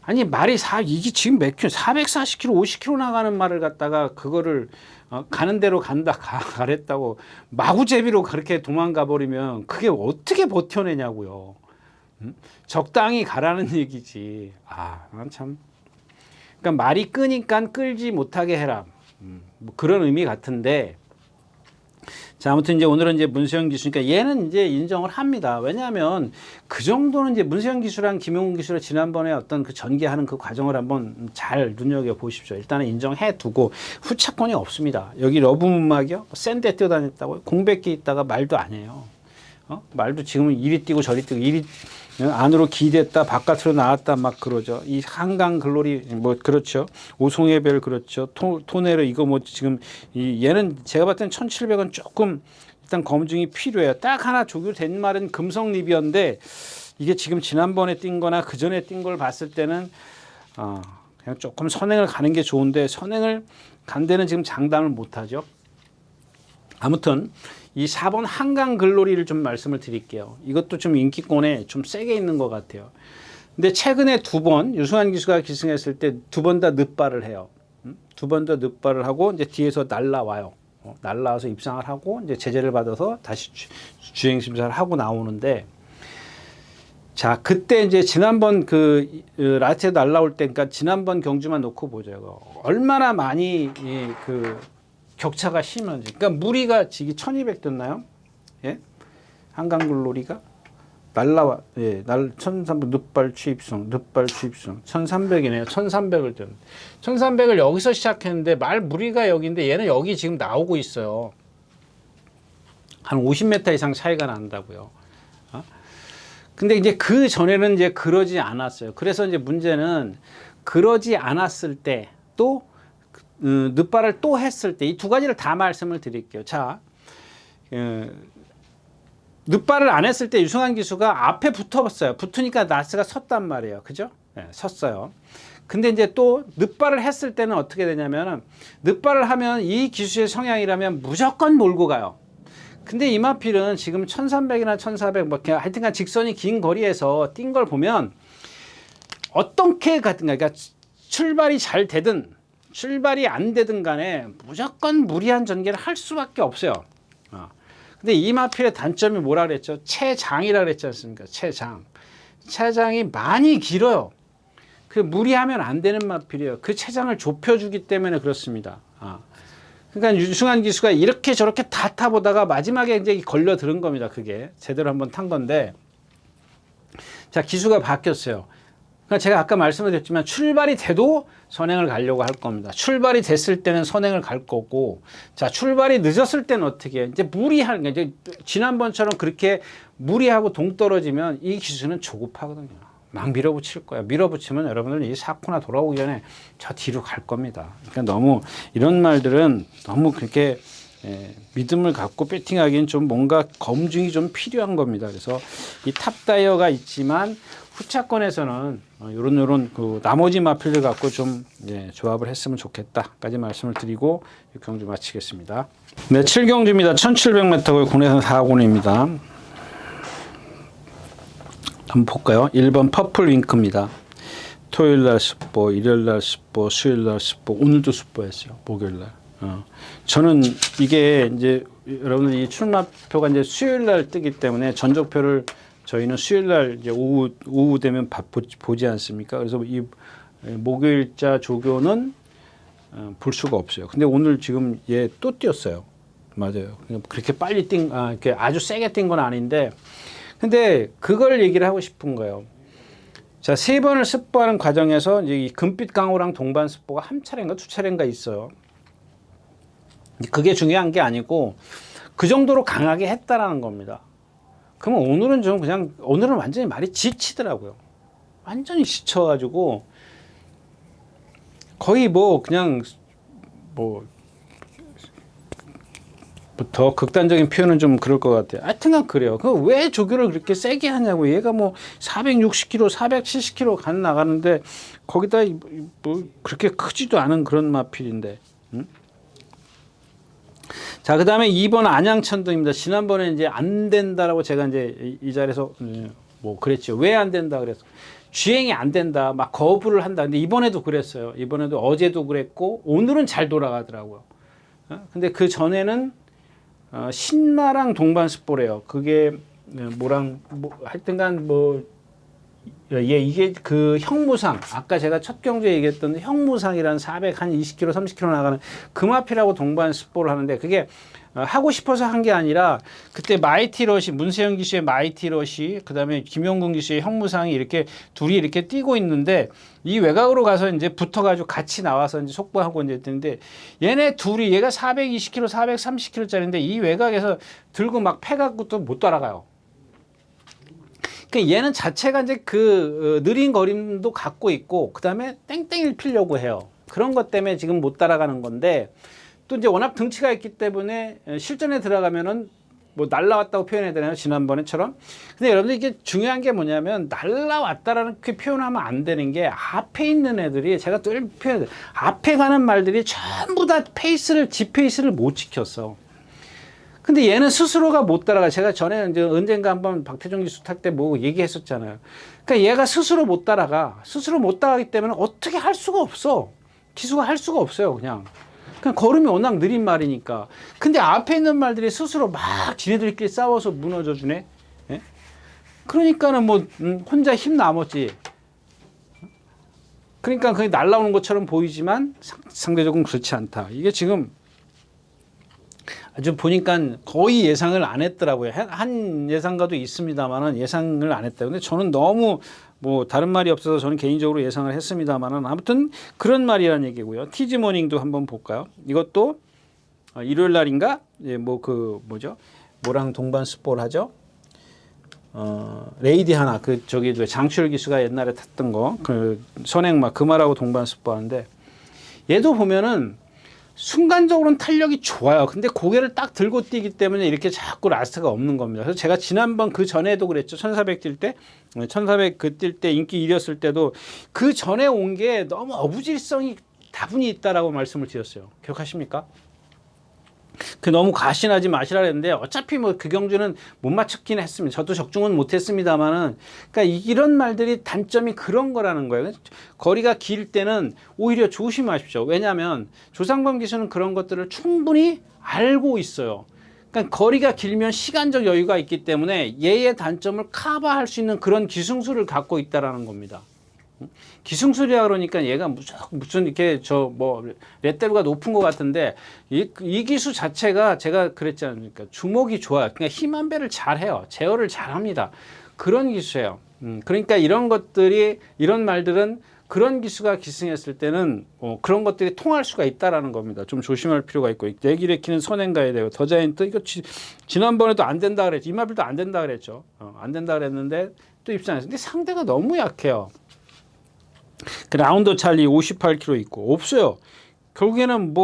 아니 말이 이게 지금 몇 킬로 440km 50km 나가는 말을 갖다가 그거를 가는 대로 가랬다고 마구제비로 그렇게 도망가 버리면 그게 어떻게 버텨내냐고요. 적당히 가라는 얘기지. 참. 그러니까 말이 끄니까 끌지 못하게 해라. 뭐 그런 의미 같은데. 자, 아무튼 이제 오늘은 이제 문세영 기수니까 얘는 이제 인정을 합니다. 왜냐하면 그 정도는 이제 문세영 기수랑 김용훈 기수를 지난번에 어떤 그 전개하는 그 과정을 한번 잘 눈여겨 보십시오. 일단은 인정해 두고 후차권이 없습니다. 여기 러브문막이요? 센데 뛰어다녔다고요? 공백기 있다가 말도 안 해요. 말도 지금은 이리 뛰고 저리 뛰고 이리 안으로 기댔다 바깥으로 나왔다 막 그러죠. 이 한강 글로리 뭐 그렇죠. 오송해별 그렇죠. 토네르 이거 뭐 지금 얘는 제가 봤을 땐 1700은 조금 일단 검증이 필요해요. 딱 하나 조교된 말은 금성리비언데 이게 지금 지난번에 뛴 거나 그 전에 뛴 걸 봤을 때는 그냥 조금 선행을 가는 게 좋은데 선행을 간 데는 지금 장담을 못 하죠. 아무튼 이 4번 한강 글로리를 좀 말씀을 드릴게요. 이것도 좀 인기권에 좀 세게 있는 것 같아요. 근데 최근에 2번 유승환 기수가 기승했을 때 2번 다 늦발을 해요. 2번 다 늦발을 하고 이제 뒤에서 날라와요. 날라와서 입상을 하고 이제 제재를 받아서 다시 주행 심사를 하고 나오는데 자, 그때 이제 지난번 그 라이트에 날라올 때 그러니까 지난번 경주만 놓고 보죠. 얼마나 많이 그 격차가 심한지. 그러니까 무리가 지기 1200 됐나요? 예? 한강글로리가 날라와, 예, 1300 늦발 취입성 1300이네요. 1300을 뜬. 1300을 여기서 시작했는데 말 무리가 여기인데 얘는 여기 지금 나오고 있어요. 한 50m 이상 차이가 난다고요. 근데 이제 그 전에는 이제 그러지 않았어요. 그래서 이제 문제는 그러지 않았을 때 또 늦발을 또 했을 때 이 두 가지를 다 말씀을 드릴게요. 자, 늦발을 안 했을 때 유승환 기수가 앞에 붙어봤어요. 붙으니까 나스가 섰단 말이에요. 그죠? 네, 섰어요. 근데 이제 또 늦발을 했을 때는 어떻게 되냐면 늦발을 하면 이 기수의 성향이라면 무조건 몰고 가요. 근데 이마필은 지금 1300이나 1400 뭐 하여튼간 직선이 긴 거리에서 뛴 걸 보면 어떻게 가든가 그러니까 출발이 잘 되든 출발이 안 되든 간에 무조건 무리한 전개를 할 수밖에 없어요. 근데 이마필의 단점이 뭐라 그랬죠? 체장이라 그랬지 않습니까? 체장이 많이 길어요. 그 무리하면 안 되는 마필이에요. 그 체장을 좁혀주기 때문에 그렇습니다. 그러니까 유승환 기수가 이렇게 저렇게 다 타보다가 마지막에 이제 걸려 들은 겁니다. 그게 제대로 한번 탄 건데, 자, 기수가 바뀌었어요. 그러니까 제가 아까 말씀을 드렸지만 출발이 돼도 선행을 가려고 할 겁니다. 출발이 됐을 때는 선행을 갈 거고, 자, 출발이 늦었을 때는 어떻게 해? 이제 무리하는 게 이제 지난번처럼 그렇게 무리하고 동떨어지면 이 기수는 조급하거든요. 막 밀어붙일 거야. 밀어붙이면 여러분들 이 사코나 돌아오기 전에 저 뒤로 갈 겁니다. 그러니까 너무 이런 말들은 너무 그렇게 믿음을 갖고 배팅하기엔 좀 뭔가 검증이 좀 필요한 겁니다. 그래서 이 탑다이어가 있지만 후차권에서는 요런 그 나머지 마필들 갖고 좀 조합을 했으면 좋겠다까지 말씀을 드리고 6경주 마치겠습니다. 네, 7경주입니다. 1700m 국내선 4군입니다. 한번 볼까요? 1번 퍼플 윙크입니다. 토요일날 습보, 일요일날 습보, 수요일날 습보, 오늘도 습보했어요. 목요일날. 저는 이게 이제 여러분들 이 출마표가 이제 수요일날 뜨기 때문에 전적표를 저희는 수요일날 이제 오후 되면 보지 않습니까? 그래서 이 목요일자 조교는 볼 수가 없어요. 근데 오늘 지금 얘 또 뛰었어요. 맞아요. 그렇게 빨리 이렇게 아주 세게 뛴 건 아닌데, 근데 그걸 얘기를 하고 싶은 거예요. 자, 3번을 습보하는 과정에서 이제 이 금빛 강호랑 동반 습보가 한 차례인가 두 차례인가 있어요. 그게 중요한 게 아니고 그 정도로 강하게 했다라는 겁니다. 그러면 오늘은 좀 그냥 오늘은 완전히 말이 지치더라고요. 완전히 지쳐가지고 거의 뭐 그냥 뭐 더 극단적인 표현은 좀 그럴 것 같아요. 하여튼간 그래요. 그 왜 조교를 그렇게 세게 하냐고. 얘가 뭐 460km, 470km 나가는데 거기다 뭐 그렇게 크지도 않은 그런 마필인데. 응? 자, 그 다음에 2번 안양천등입니다. 지난번에 이제 안 된다라고 제가 이제 이 자리에서 뭐 그랬죠. 왜 안 된다 그래서. 주행이 안 된다. 막 거부를 한다. 근데 이번에도 그랬어요. 이번에도 어제도 그랬고 오늘은 잘 돌아가더라고요. 근데 그 전에는 신마랑 동반 습보래요. 그게 하여튼간 이게 그 형무상, 아까 제가 첫 경주에 얘기했던 형무상이라는 420km, 30km 나가는 금화피라고 동반 습보를 하는데, 그게 하고 싶어서 한 게 아니라 그때 마이티러시, 문세영 기수의 마이티러시, 그 다음에 김용근 기수의 형무상이 이렇게 둘이 이렇게 뛰고 있는데 이 외곽으로 가서 이제 붙어가지고 같이 나와서 이제 속보하고 이제 했는데, 얘네 둘이 얘가 420km, 430km짜리인데 이 외곽에서 들고 막 패갖고 또 못 따라가요. 그러니까 얘는 자체가 이제 그 느린 거림도 갖고 있고, 그 다음에 땡땡이를 피려고 해요. 그런 것 때문에 지금 못 따라가는 건데, 또 이제 워낙 등치가 있기 때문에 실전에 들어가면은 뭐 날라왔다고 표현해야 되나요? 지난번에처럼. 근데 여러분들 이게 중요한 게 뭐냐면, 날라왔다라는 그 표현하면 안 되는 게, 앞에 있는 애들이 제가 늘 표현해요. 앞에 가는 말들이 전부 다 지 페이스를 못 지켰어. 근데 얘는 스스로가 못 따라가. 제가 전에 이제 언젠가 한번 박태종 기수 탈 때 뭐 얘기했었잖아요. 그러니까 얘가 스스로 못 따라가. 스스로 못 따라가기 때문에 어떻게 할 수가 없어. 기수가 할 수가 없어요, 그냥. 그냥 걸음이 워낙 느린 말이니까. 근데 앞에 있는 말들이 스스로 막 지네들끼리 싸워서 무너져 주네. 예? 그러니까는 뭐 혼자 힘 남았지. 그러니까 그게 날라오는 것처럼 보이지만 상대적으로 그렇지 않다. 이게 지금 아주 보니까 거의 예상을 안 했더라고요. 한 예상가도 있습니다만은 예상을 안 했다. 근데 저는 너무 뭐 다른 말이 없어서 저는 개인적으로 예상을 했습니다만은 아무튼 그런 말이라는 얘기고요. 티즈 모닝도 한번 볼까요? 이것도 일요일 날인가? 예, 뭐랑 동반 습보를 하죠? 레이디 하나, 저기 장철 기수가 옛날에 탔던 거, 선행마 금화라고 동반 습보하는데, 얘도 보면은 순간적으로는 탄력이 좋아요. 근데 고개를 딱 들고 뛰기 때문에 이렇게 자꾸 라스트가 없는 겁니다. 그래서 제가 지난번 그 전에도 그랬죠. 1400 뛸 때, 1400 뛸 때 인기 1위였을 때도 그 전에 온 게 너무 어부질성이 다분히 있다라고 말씀을 드렸어요. 기억하십니까? 너무 과신하지 마시라 했는데 어차피 뭐 그 경주는 못 맞췄긴 했습니다. 저도 적중은 못했습니다만은, 그러니까 이런 말들이 단점이 그런 거라는 거예요. 거리가 길 때는 오히려 조심하십시오. 왜냐하면 조상범 기수는 그런 것들을 충분히 알고 있어요. 그러니까 거리가 길면 시간적 여유가 있기 때문에 얘의 단점을 커버할 수 있는 그런 기승수를 갖고 있다라는 겁니다. 기승술이라 그러니까 얘가 무슨 이렇게 레벨가 높은 것 같은데 이 기수 자체가 제가 그랬지 않습니까? 주먹이 좋아요. 그러니까 힘 한 배를 잘해요. 제어를 잘합니다. 그런 기수예요. 그러니까 이런 말들은 그런 기수가 기승했을 때는 그런 것들이 통할 수가 있다라는 겁니다. 좀 조심할 필요가 있고 내기레키는 선행 가야 되고 더 자이언트 이거 지난번에도 안 된다 그랬죠. 이마빌도 안 된다 그랬죠. 안 된다 그랬는데 또 입상했어요. 근데 상대가 너무 약해요. 그 라운더 찰리 58kg 있고 없어요. 결국에는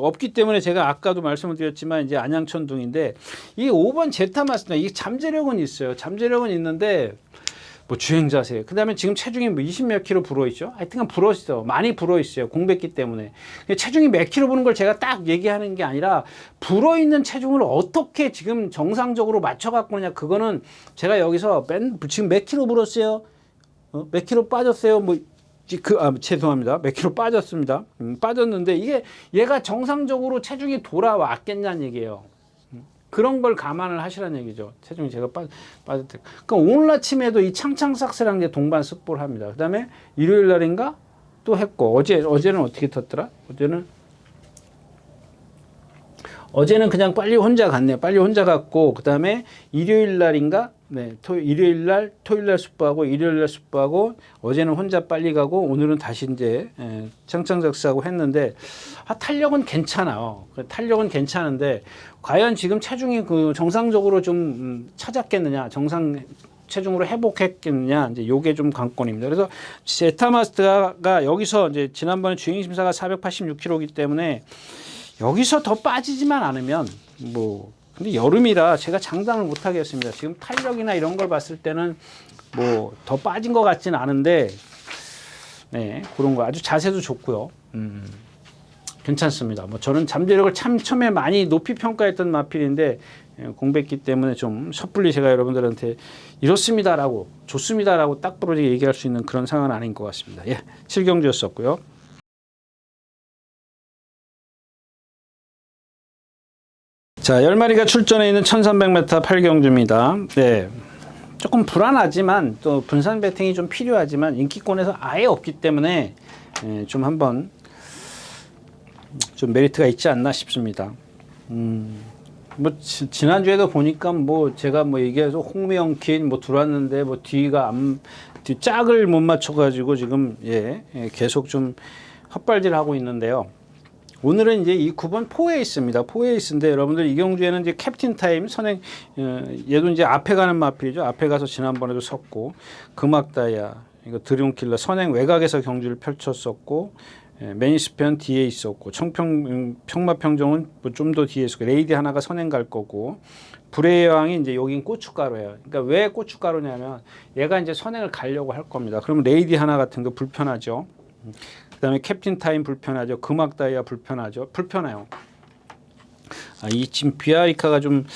없기 때문에 제가 아까도 말씀을 드렸지만 이제 안양천둥인데 이 5번 제타마스나 이 잠재력은 있어요. 잠재력은 있는데 주행자세요. 그 다음에 지금 체중이 20몇 킬로 불어있죠. 하여튼간 불어있어. 많이 불어있어요. 공백기 때문에. 체중이 몇 킬로 부는 걸 제가 딱 얘기하는 게 아니라 불어있는 체중을 어떻게 지금 정상적으로 맞춰갖고 그냥 그거는 제가 여기서 지금 몇 킬로 불었어요? 몇 킬로 빠졌어요? 죄송합니다. 몇 킬로 빠졌습니다. 빠졌는데 얘가 정상적으로 체중이 돌아왔겠냐는 얘기예요. 그런 걸 감안을 하시라는 얘기죠. 체중이 제가 빠졌대. 그러니까 오늘 아침에도 이 창창삭스랑 이제 동반 습보를 합니다. 그 다음에 일요일 날인가 또 했고, 어제는 어떻게 텄더라? 어제는 그냥 빨리 혼자 갔네요. 빨리 혼자 갔고, 그 다음에 일요일 날인가? 네, 토요일 날 습보하고, 일요일 날 습보하고, 어제는 혼자 빨리 가고, 오늘은 다시 이제, 창창작스하고 했는데, 탄력은 괜찮아요. 탄력은 괜찮은데, 과연 지금 체중이 정상적으로 좀 찾았겠느냐, 정상 체중으로 회복했겠느냐, 이제 요게 좀 관건입니다. 그래서 제타마스터가 여기서 이제 지난번에 주행심사가 486kg이기 때문에, 여기서 더 빠지지만 않으면 근데 여름이라 제가 장담을 못 하겠습니다. 지금 탄력이나 이런 걸 봤을 때는 더 빠진 것 같지는 않은데 네, 그런 거 아주 자세도 좋고요. 괜찮습니다. 저는 잠재력을 참 처음에 많이 높이 평가했던 마필인데 공백기 때문에 좀 섣불리 제가 여러분들한테 이렇습니다라고 좋습니다라고 딱 부러지게 얘기할 수 있는 그런 상황은 아닌 것 같습니다. 예, 7경주였었고요. 자, 10마리가 출전해 있는 1300m 8경주입니다. 네. 조금 불안하지만 또 분산 배팅이 좀 필요하지만 인기권에서 아예 없기 때문에 좀 한번 좀 메리트가 있지 않나 싶습니다. 지난주에도 보니까 제가 얘기해서 홍미영킨 들어왔는데 뒤 짝을 못 맞춰가지고 지금 계속 좀 헛발질하고 있는데요. 오늘은 이제 이 9번 4에이스입니다. 4에이스인데 여러분들 이 경주에는 이제 캡틴 타임 선행 얘도 이제 앞에 가는 마필이죠. 앞에 가서 지난번에도 섰고 금악다이아 이거 드림킬러 선행 외곽에서 경주를 펼쳤었고 매니스편 뒤에 있었고 평마평정은 좀 더 뒤에 있었고 레이디 하나가 선행 갈 거고 불의 여왕이 이제 여긴 고춧가루예요. 그러니까 왜 고춧가루냐면 얘가 이제 선행을 가려고 할 겁니다. 그러면 레이디 하나 같은 거 불편하죠. 그 다음에 캡틴 타임 불편하죠. 금악 다이아 불편하죠. 불편해요. 이 지금 비아리카가 좀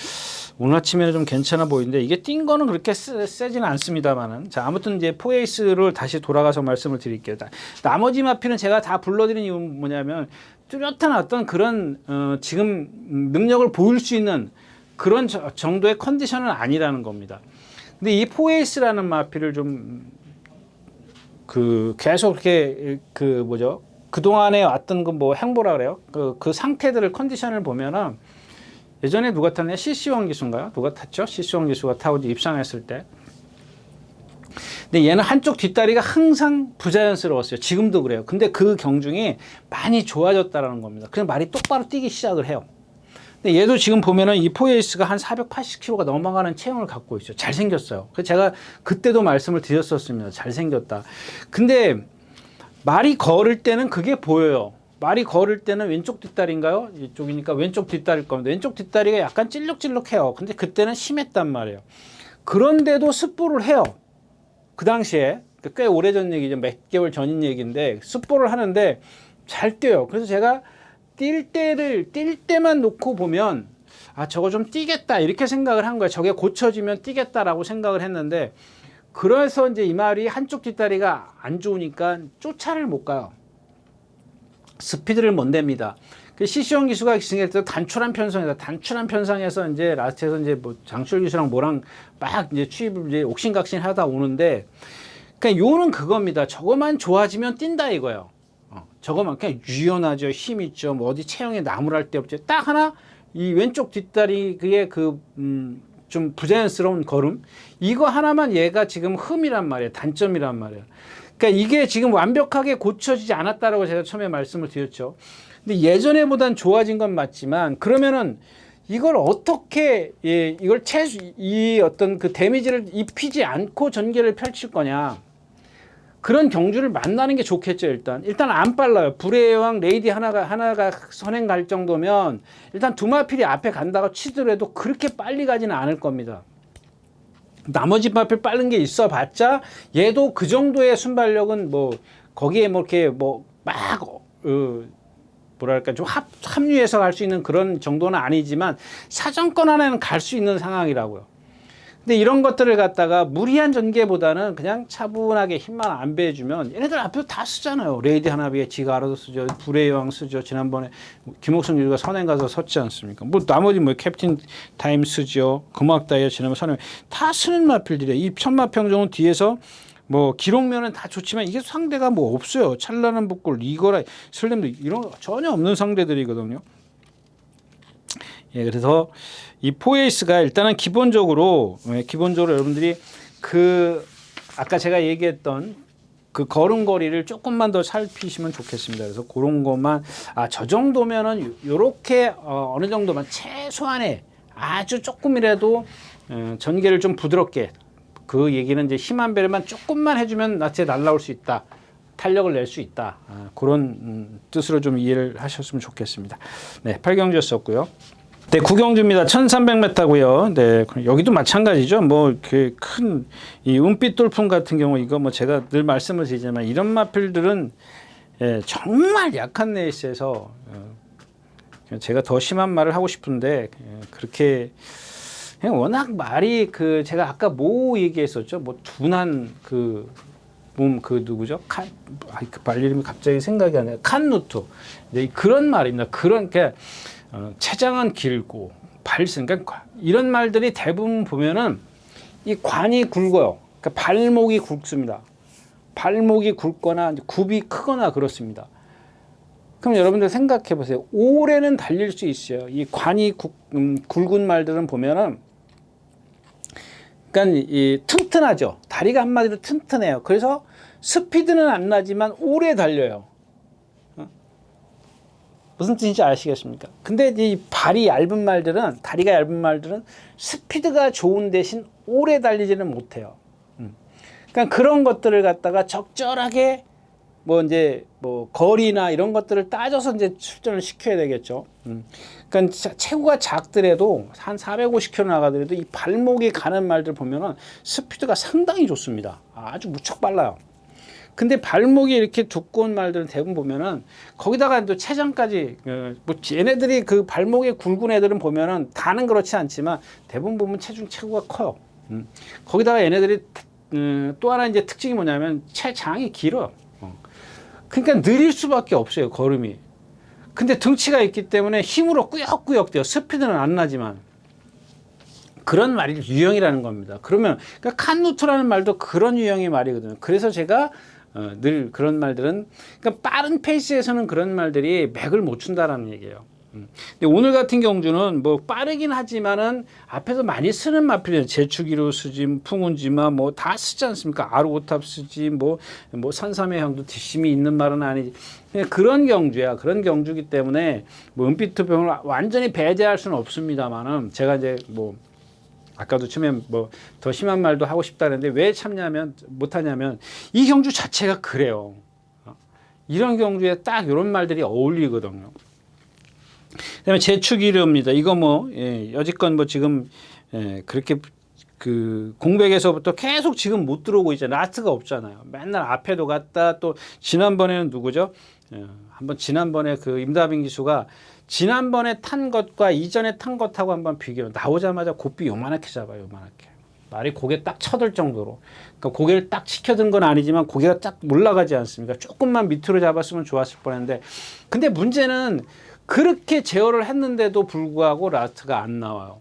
오늘 아침에는 좀 괜찮아 보이는데 이게 뛴 거는 그렇게 세지는 않습니다만은. 자, 아무튼 이제 4에이스를 다시 돌아가서 말씀을 드릴게요. 나머지 마필은 제가 다 불러드린 이유는 뭐냐면 뚜렷한 어떤 그런 지금 능력을 보일 수 있는 그런 정도의 컨디션은 아니라는 겁니다. 근데 이 4에이스라는 마필을 좀 계속 이렇게 그동안에 왔던 행보라 그래요. 그 상태들을 컨디션을 보면은 예전에 누가 탔냐? CC1 기수인가요? 누가 탔죠? CC1 기수가 타고 입상했을 때. 근데 얘는 한쪽 뒷다리가 항상 부자연스러웠어요. 지금도 그래요. 근데 그 경중이 많이 좋아졌다라는 겁니다. 그냥 말이 똑바로 뛰기 시작을 해요. 근데 얘도 지금 보면은 이 4에이스가 한 480kg가 넘어가는 체형을 갖고 있어요. 잘생겼어요. 그래서 제가 그때도 말씀을 드렸었습니다. 잘생겼다. 근데 말이 걸을 때는 그게 보여요. 말이 걸을 때는 왼쪽 뒷다리인가요? 이쪽이니까 왼쪽 뒷다리일 겁니다. 왼쪽 뒷다리가 약간 찔럭찔럭해요. 근데 그때는 심했단 말이에요. 그런데도 습보를 해요. 그 당시에 꽤 오래전 얘기죠. 몇 개월 전인 얘기인데 습보를 하는데 잘 뛰어요. 그래서 제가 뛸 때만 놓고 보면 저거 좀 뛰겠다 이렇게 생각을 한 거예요. 저게 고쳐지면 뛰겠다라고 생각을 했는데 그래서 이제 이 말이 한쪽 뒷다리가 안 좋으니까 쫓아를 못 가요. 스피드를 못 냅니다. CC1 기수가 기승할 때 단출한 편성에서 이제 라스트에서 이제 장출 기수랑 뭐랑 막 이제 추입을 이제 옥신각신 하다 오는데 그러니까 요는 그겁니다. 저거만 좋아지면 뛴다 이거예요. 저거만 그냥 유연하죠, 힘 있죠, 뭐 어디 체형에 나무랄 데 없죠. 딱 하나 이 왼쪽 뒷다리 그게 좀 부자연스러운 걸음 이거 하나만 얘가 지금 흠이란 말이에요, 단점이란 말이에요. 그러니까 이게 지금 완벽하게 고쳐지지 않았다라고 제가 처음에 말씀을 드렸죠. 근데 예전에보단 좋아진 건 맞지만 그러면은 이걸 어떻게 이걸 이 어떤 그 데미지를 입히지 않고 전개를 펼칠 거냐. 그런 경주를 만나는 게 좋겠죠. 일단 안 빨라요. 불의 여왕 레이디 하나가 선행 갈 정도면 일단 두 마필이 앞에 간다고 치더라도 그렇게 빨리 가지는 않을 겁니다. 나머지 마필 빠른 게 있어 봤자 얘도 그 정도의 순발력은 뭐 거기에 뭐 이렇게 뭐 막 뭐랄까 좀 합류해서 갈 수 있는 그런 정도는 아니지만 사정권 안에는 갈 수 있는 상황이라고요. 근데 이런 것들을 갖다가 무리한 전개보다는 그냥 차분하게 힘만 안 빼주면 얘네들 앞에서 다 쓰잖아요. 레이디 하나비에 지가 알아서 쓰죠. 불의 여왕 쓰죠. 지난번에 김옥성 유리가 선행 가서 섰지 않습니까? 뭐 나머지 뭐 캡틴 타임 쓰죠. 금악 다이어 지난번 선행 다 쓰는 마필들이에요. 이 천마평정은 뒤에서 뭐 기록면은 다 좋지만 이게 상대가 뭐 없어요. 찬란한 북골, 리거라, 슬램도 이런 거 전혀 없는 상대들이거든요. 예, 그래서 이 포에이스가 일단은 기본적으로 여러분들이 아까 제가 얘기했던 그 걸음걸이를 조금만 더 살피시면 좋겠습니다. 그래서 그런 것만 저 정도면은 요렇게 어느 정도만 최소한의 아주 조금이라도 전개를 좀 부드럽게 그 얘기는 이제 힘 한 배만 조금만 해주면 나체 날라올 수 있다. 탄력을 낼 수 있다. 그런 뜻으로 좀 이해를 하셨으면 좋겠습니다. 네, 8경주였었고요. 네, 9경주입니다. 1300m고요. 네, 여기도 마찬가지죠. 뭐 그 큰 이 은빛 돌풍 같은 경우 이거 뭐 제가 늘 말씀을 드리지만 이런 마필들은 정말 약한 레이스에서 제가 더 심한 말을 하고 싶은데 그렇게 그냥 워낙 말이 제가 아까 뭐 얘기했었죠? 뭐 둔한 누구죠? 그 말 이름이 갑자기 생각이 안 나요. 칸누트. 네, 그런 말입니다. 체장은 길고 발승, 그러니까 이런 말들이 대부분 보면은 이 관이 굵어요. 그러니까 발목이 굵습니다. 발목이 굵거나 굽이 크거나 그렇습니다. 그럼 여러분들 생각해 보세요. 오래는 달릴 수 있어요. 이 관이 굵은 말들은 보면은 그러니까 이 튼튼하죠. 다리가 한마디로 튼튼해요. 그래서 스피드는 안 나지만 오래 달려요. 무슨 뜻인지 아시겠습니까? 근데 이 발이 얇은 말들은, 다리가 얇은 말들은 스피드가 좋은 대신 오래 달리지는 못해요. 그러니까 그런 것들을 갖다가 적절하게 거리나 이런 것들을 따져서 이제 출전을 시켜야 되겠죠. 그러니까 체구가 작더라도 한 450km 나가더라도 이 발목이 가는 말들 보면은 스피드가 상당히 좋습니다. 아주 무척 빨라요. 근데 발목이 이렇게 두꺼운 말들은 대부분 보면은 거기다가 또 체장까지 얘네들이 그 발목이 굵은 애들은 보면은 다는 그렇지 않지만 대부분 보면 체구가 커요. 거기다가 얘네들이 또 하나 이제 특징이 뭐냐면 체장이 길어요. 그러니까 느릴 수밖에 없어요, 걸음이. 근데 등치가 있기 때문에 힘으로 꾸역꾸역 돼요. 스피드는 안 나지만. 그런 말이 유형이라는 겁니다. 그러니까 칸누트라는 말도 그런 유형의 말이거든요. 그래서 제가 늘 그런 말들은, 그러니까 빠른 페이스에서는 그런 말들이 맥을 못 춘다라는 얘기예요. 근데 오늘 같은 경주는 뭐 빠르긴 하지만은 앞에서 많이 쓰는 마필이에요. 제추기로 쓰지, 풍운지마 뭐 다 쓰지 않습니까? 아르고탑 쓰지, 뭐 산삼의 향도 뒷심이 있는 말은 아니지. 그런 경주야. 그런 경주기 때문에 뭐 은빛투병을 완전히 배제할 수는 없습니다만은 제가 이제 아까도 처음에 더 심한 말도 하고 싶다는데 왜 못하냐면 이 경주 자체가 그래요. 이런 경주에 딱 이런 말들이 어울리거든요. 그다음에 제축이료입니다. 이거 여지껏 지금 그렇게 공백에서부터 계속 지금 못 들어오고 있잖아요. 라트가 없잖아요. 맨날 앞에도 갔다 또 지난번에는 누구죠? 한번 지난번에 임다빈 기수가 지난번에 탄 것과 이전에 탄 것하고 한번 비교해 나오자마자 곱비 요만하게 잡아요. 요만하게. 말이 고개 딱 쳐들 정도로. 그러니까 고개를 딱 치켜든 건 아니지만 고개가 딱 올라가지 않습니까? 조금만 밑으로 잡았으면 좋았을 뻔했는데 근데 문제는 그렇게 제어를 했는데도 불구하고 라스트가 안 나와요.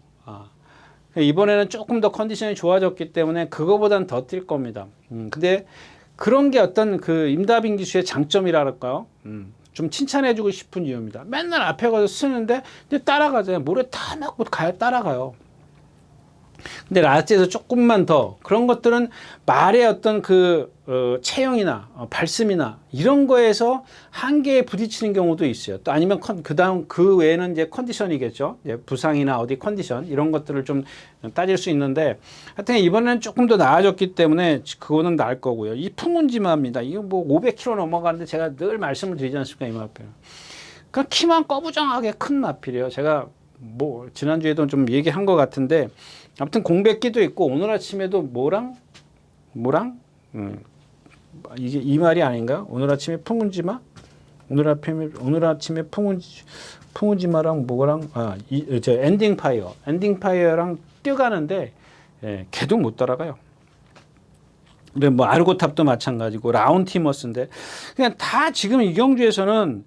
이번에는 조금 더 컨디션이 좋아졌기 때문에 그거보단 더 뛸 겁니다. 근데 그런 게 어떤 그 임다빈 기수의 장점이랄까요? 좀 칭찬해주고 싶은 이유입니다. 맨날 앞에 가서 쓰는데 근데 따라가잖아요. 모래 다 맞고 따라가요. 근데 라스트에서 조금만 더 그런 것들은 말의 어떤 그 체형이나 발음이나 이런 거에서 한계에 부딪히는 경우도 있어요. 또 아니면 그다음 그 외에는 이제 컨디션이겠죠. 이제 부상이나 어디 컨디션 이런 것들을 좀 따질 수 있는데 하여튼 이번에는 조금 더 나아졌기 때문에 그거는 나을 거고요. 이 풍운지마입니다. 이거 뭐 500kg 넘어가는데 제가 늘 말씀을 드리지 않습니까? 이 마필. 그 키만 꺼부정하게 큰 마필이에요. 제가 뭐 지난주에도 좀 얘기한 것 같은데 아무튼 공백기도 있고 오늘 아침에도 뭐랑 이게 이 말이 아닌가? 오늘 아침에 풍운지마? 오늘 아침에 풍운지마랑 뭐랑 저 엔딩 파이어랑 뛰어가는데 걔도 못 따라가요. 근데 뭐 아르고탑도 마찬가지고 라운티머스인데 그냥 다 지금 이 경주에서는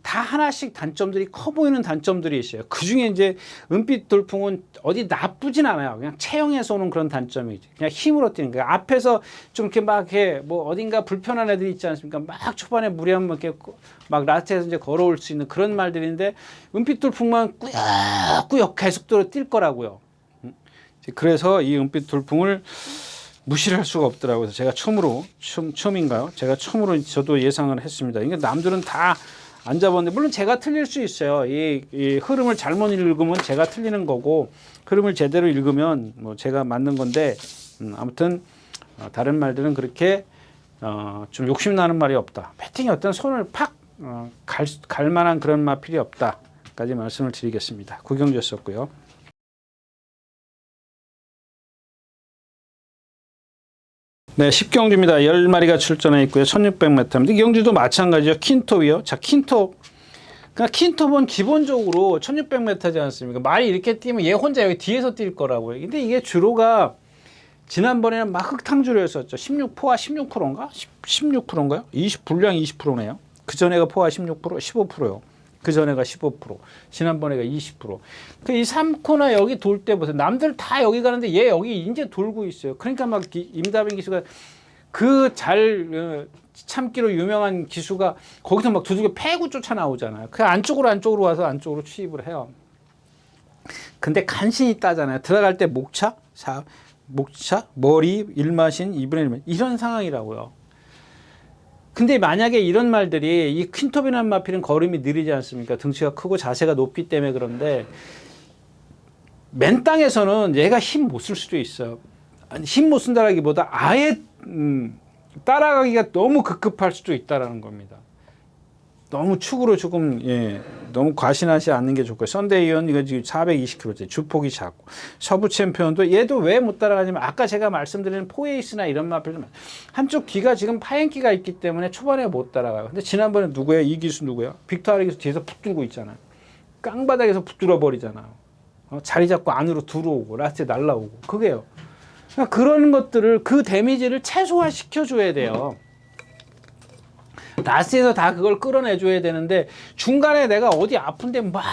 다 하나씩 단점들이 커 보이는 단점들이 있어요. 그 중에 이제 은빛 돌풍은 어디 나쁘진 않아요. 그냥 체형에서 오는 그런 단점이지. 그냥 힘으로 뛰는 거예요. 앞에서 좀 이렇게 막 이렇게 뭐 어딘가 불편한 애들이 있지 않습니까? 막 초반에 무리하면 이렇게 막 라스트에서 이제 걸어올 수 있는 그런 말들인데 은빛 돌풍만 꾸역꾸역 계속적으로 뛸 거라고요. 그래서 이 은빛 돌풍을 무시를 할 수가 없더라고요. 제가 처음인가요? 제가 처음으로 저도 예상을 했습니다. 이게 남들은 다 안 잡았는데 물론 제가 틀릴 수 있어요. 이 흐름을 잘못 읽으면 제가 틀리는 거고 흐름을 제대로 읽으면 뭐 제가 맞는 건데 아무튼 다른 말들은 그렇게 좀 욕심 나는 말이 없다. 배팅이 어떤 손을 팍 갈 만한 그런 마필이 없다까지 말씀을 드리겠습니다. 구경주였었고요. 네, 10경주입니다. 10마리가 출전해 있고요. 1600m입니다. 이 경주도 마찬가지죠. 킨톱이요. 자, 킨톱. 그러니까 킨톱은 기본적으로 1600m지 않습니까? 말이 이렇게 뛰면 얘 혼자 여기 뒤에서 뛸 거라고요. 근데 이게 주로가 지난번에는 막 흙탕주로였었죠. 16포화 16%인가? 16%인가요? 분량 20%네요. 그 전에가 포화 16%, 15%요. 그 전에가 15%, 지난번에가 20%. 그 이 3코나 여기 돌 때 보세요. 남들 다 여기 가는데 얘 여기 이제 돌고 있어요. 그러니까 막 임다빈 기수가 그 잘 참기로 유명한 기수가 거기서 막 두들겨 패고 쫓아 나오잖아요. 그 안쪽으로 와서 안쪽으로 취입을 해요. 근데 간신히 따잖아요. 들어갈 때 목차, 머리, 일마신, 2분의 1 이런 상황이라고요. 근데 만약에 이런 말들이 이 퀸톱이라는 마필은 걸음이 느리지 않습니까? 등치가 크고 자세가 높기 때문에 그런데 맨 땅에서는 얘가 힘 못 쓸 수도 있어요. 힘 못 쓴다라기보다 아예 따라가기가 너무 급급할 수도 있다라는 겁니다. 너무 축으로 조금 너무 과신하지 않는 게 좋고요. 썬데이언 이거 지금 420kg대 주폭이 작고 서부 챔피언도 얘도 왜 못 따라가냐면 아까 제가 말씀드린 포에이스나 이런 마필 한쪽 귀가 지금 파행기가 있기 때문에 초반에 못 따라가요. 근데 지난번에 누구예요? 이 기수 누구예요? 빅토르 기수 뒤에서 붙들고 있잖아요. 깡바닥에서 붙들어 버리잖아요. 자리 잡고 안으로 들어오고 라스트에 날라오고 그게요. 그러니까 그런 것들을 그 데미지를 최소화시켜 줘야 돼요. 라스트에서 다 그걸 끌어내줘야 되는데 중간에 내가 어디 아픈데 막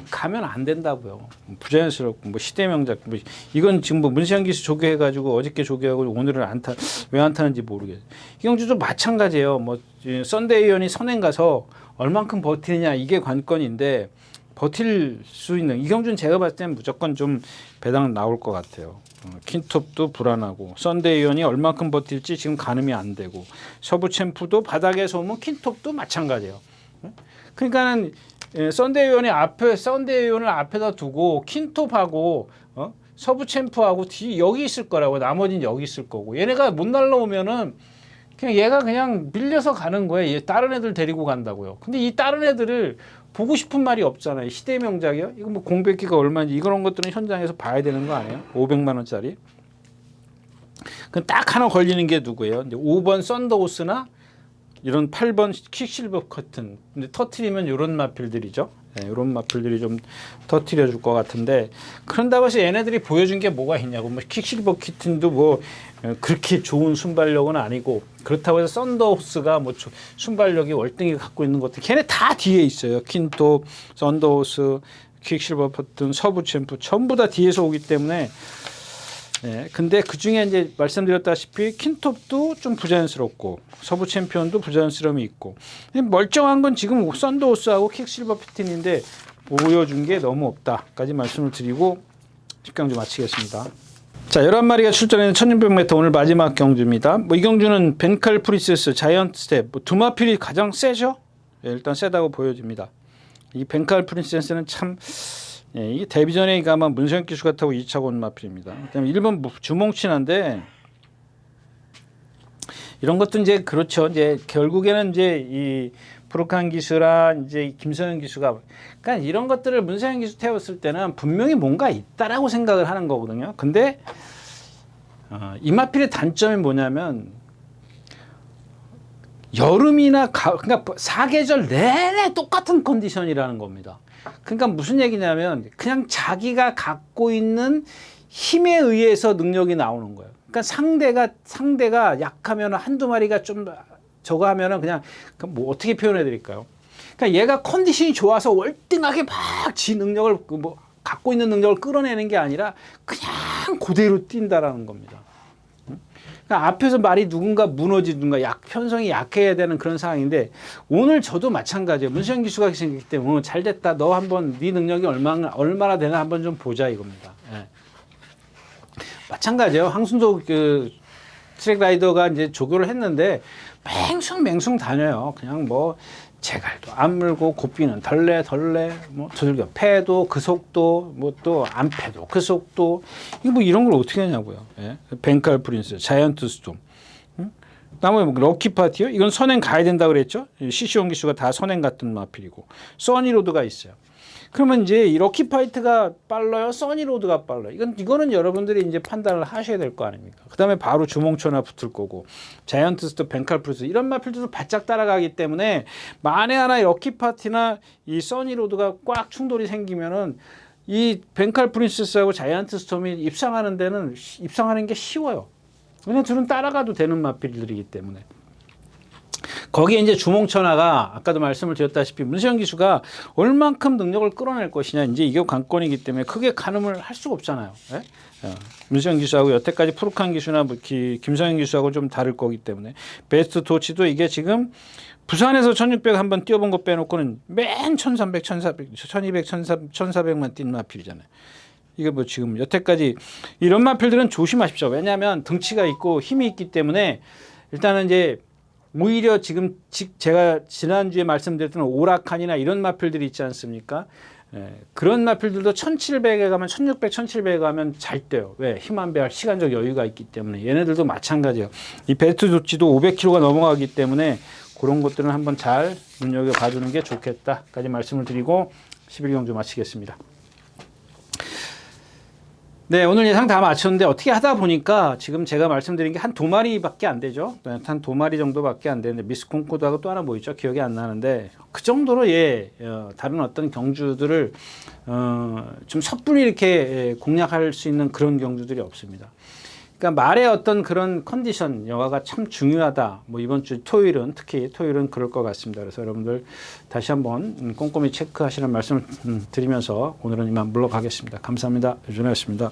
가면 안 된다고요. 부자연스럽고 뭐 시대명작 뭐 이건 지금 뭐 문시환 기수 조교해가지고 어저께 조교하고 오늘은 왜 안 타는지 모르겠어요. 이경주도 마찬가지예요. 뭐 썬데이언이 선행 가서 얼만큼 버티느냐 이게 관건인데 버틸 수 있는 이경주는 제가 봤을 때는 무조건 좀 배당 나올 것 같아요. 킨톱도 불안하고 썬데이언이 얼만큼 버틸지 지금 가늠이 안 되고 서부 챔프도 바닥에서 오면 킨톱도 마찬가지예요. 그러니까는 썬데이언을 앞에다 두고 킨톱하고 서부 챔프하고 뒤 여기 있을 거라고 나머지는 여기 있을 거고 얘네가 못 날라오면은 그냥 얘가 그냥 밀려서 가는 거예요. 얘 다른 애들 데리고 간다고요. 근데 이 다른 애들을 보고 싶은 말이 없잖아요. 시대 명작이요? 이거 뭐 공백기가 얼마인지 이런 것들은 현장에서 봐야 되는 거 아니에요? 500만 원짜리. 그 딱 하나 걸리는 게 누구예요? 이제 5번 썬더호스나 이런 8번 퀵실버 커튼. 근데 터트리면 이런 마필들이죠. 네, 이런 마필들이 좀 터트려 줄 것 같은데 그런다고 해서 얘네들이 보여준 게 뭐가 있냐고. 뭐 퀵실버 커튼도 뭐 그렇게 좋은 순발력은 아니고 그렇다고 해서 썬더호스가 뭐 순발력이 월등히 갖고 있는 것들 걔네 다 뒤에 있어요. 킨톱, 썬더호스, 퀵실버 버튼, 서부 챔프 전부 다 뒤에서 오기 때문에 예, 근데 그 중에 이제 말씀드렸다시피 킨톱도 좀 부자연스럽고 서부 챔피언도 부자연스러움이 있고 멀쩡한 건 지금 썬더호스하고 퀵실버 피틴인데 보여준 게 너무 없다까지 말씀을 드리고 10경주 마치겠습니다. 자, 11마리가 출전하는 1600m 오늘 마지막 경주입니다. 뭐 이 경주는 벤칼 프린세스, 자이언트 스텝 두 마필이 가장 세죠? 예, 일단 세다고 보여집니다. 이 벤칼 프린세스는 참 예, 이게 데뷔전에 아마 문세영 기수가 타고 2차 온 마필입니다. 그다음에 1번 주몽친한데 이런 것도 이제 그렇죠. 이제 결국에는 이제 이 프로칸 기수랑 이제 김서영 기수가 그러니까 이런 것들을 문세영 기수 태웠을 때는 분명히 뭔가 있다라고 생각을 하는 거거든요. 근데 이 마필의 단점이 뭐냐면 여름이나 그러니까 사계절 내내 똑같은 컨디션이라는 겁니다. 그러니까 무슨 얘기냐면 그냥 자기가 갖고 있는 힘에 의해서 능력이 나오는 거예요. 그러니까 상대가 약하면 한두 마리가 좀 저거 하면은 그냥 뭐 어떻게 표현해 드릴까요? 그러니까 얘가 컨디션이 좋아서 월등하게 막 지 능력을 뭐 갖고 있는 능력을 끌어내는 게 아니라 그냥 그대로 뛴다라는 겁니다. 그러니까 앞에서 말이 누군가 무너지든가 편성이 약해야 되는 그런 상황인데 오늘 저도 마찬가지예요. 문세영 기수가 생겼기 때문에 잘 됐다. 너 한번 네 능력이 얼마나 되나 한번 좀 보자 이겁니다. 예. 마찬가지예요. 황순도 그 트랙 라이더가 이제 조교를 했는데 맹숭 다녀요. 그냥 뭐 제갈도 안 물고 고삐는 덜레 뭐 두들겨 패도 그 속도 뭐 또 안 패도 그 속도 이거 뭐 이런 걸 어떻게 하냐고요. 예? 벤칼 프린스, 자이언트 스톰. 그다음에 뭐 럭키 파티요. 이건 선행 가야 된다 그랬죠. 시시온 기수가 다 선행 같은 마필이고 써니로드가 있어요. 그러면 이제 이 럭키 파이트가 빨라요, 써니로드가 빨라요. 이거는 여러분들이 이제 판단을 하셔야 될 거 아닙니까? 그다음에 바로 주몽초나 붙을 거고, 자이언트 스톱, 벤칼 프루스 이런 마필들도 바짝 따라가기 때문에 만에 하나 이 럭키 파티나 이 써니로드가 꽉 충돌이 생기면은 이 벤칼 프린세스하고 자이언트 스톰이 입상하는 게 쉬워요. 그냥 둘은 따라가도 되는 마필들이기 때문에. 거기에 이제 주몽천하가 아까도 말씀을 드렸다시피 문세영 기수가 얼만큼 능력을 끌어낼 것이냐 이제 이게 관건이기 때문에 크게 가늠을 할 수가 없잖아요. 예? 문세영 기수하고 여태까지 프로칸 기수나 김성현 기수하고 좀 다를 거기 때문에 베스트 토치도 이게 지금 부산에서 1600 한번 뛰어본 거 빼놓고는 맨 1300, 1400, 1200, 1400만 뛴 마필이잖아요. 이게 뭐 지금 여태까지 이런 마필들은 조심하십시오. 왜냐하면 등치가 있고 힘이 있기 때문에 일단은 이제 오히려 지금 제가 지난주에 말씀드렸던 오라칸이나 이런 마필들이 있지 않습니까? 예, 그런 마필들도 1700에 가면 1600, 1700에 가면 잘 뛰어요. 왜? 힘 안 배할 시간적 여유가 있기 때문에 얘네들도 마찬가지예요. 이 베스트 조치도 500kg가 넘어가기 때문에 그런 것들은 한번 잘 눈여겨봐주는 게 좋겠다까지 말씀을 드리고 11경주 마치겠습니다. 네, 오늘 예상 다 마쳤는데 어떻게 하다 보니까 지금 제가 말씀드린 게 한 두 마리밖에 안 되죠. 한 두 마리 정도밖에 안 되는데 미스 콩코드하고 또 하나 뭐 있죠. 기억이 안 나는데 그 정도로 다른 어떤 경주들을 좀 섣불리 이렇게 공략할 수 있는 그런 경주들이 없습니다. 그러니까 말의 어떤 그런 컨디션 여하가 참 중요하다. 뭐 이번 주 특히 토요일은 그럴 것 같습니다. 그래서 여러분들 다시 한번 꼼꼼히 체크하시는 말씀을 드리면서 오늘은 이만 물러가겠습니다. 감사합니다. 유준호였습니다.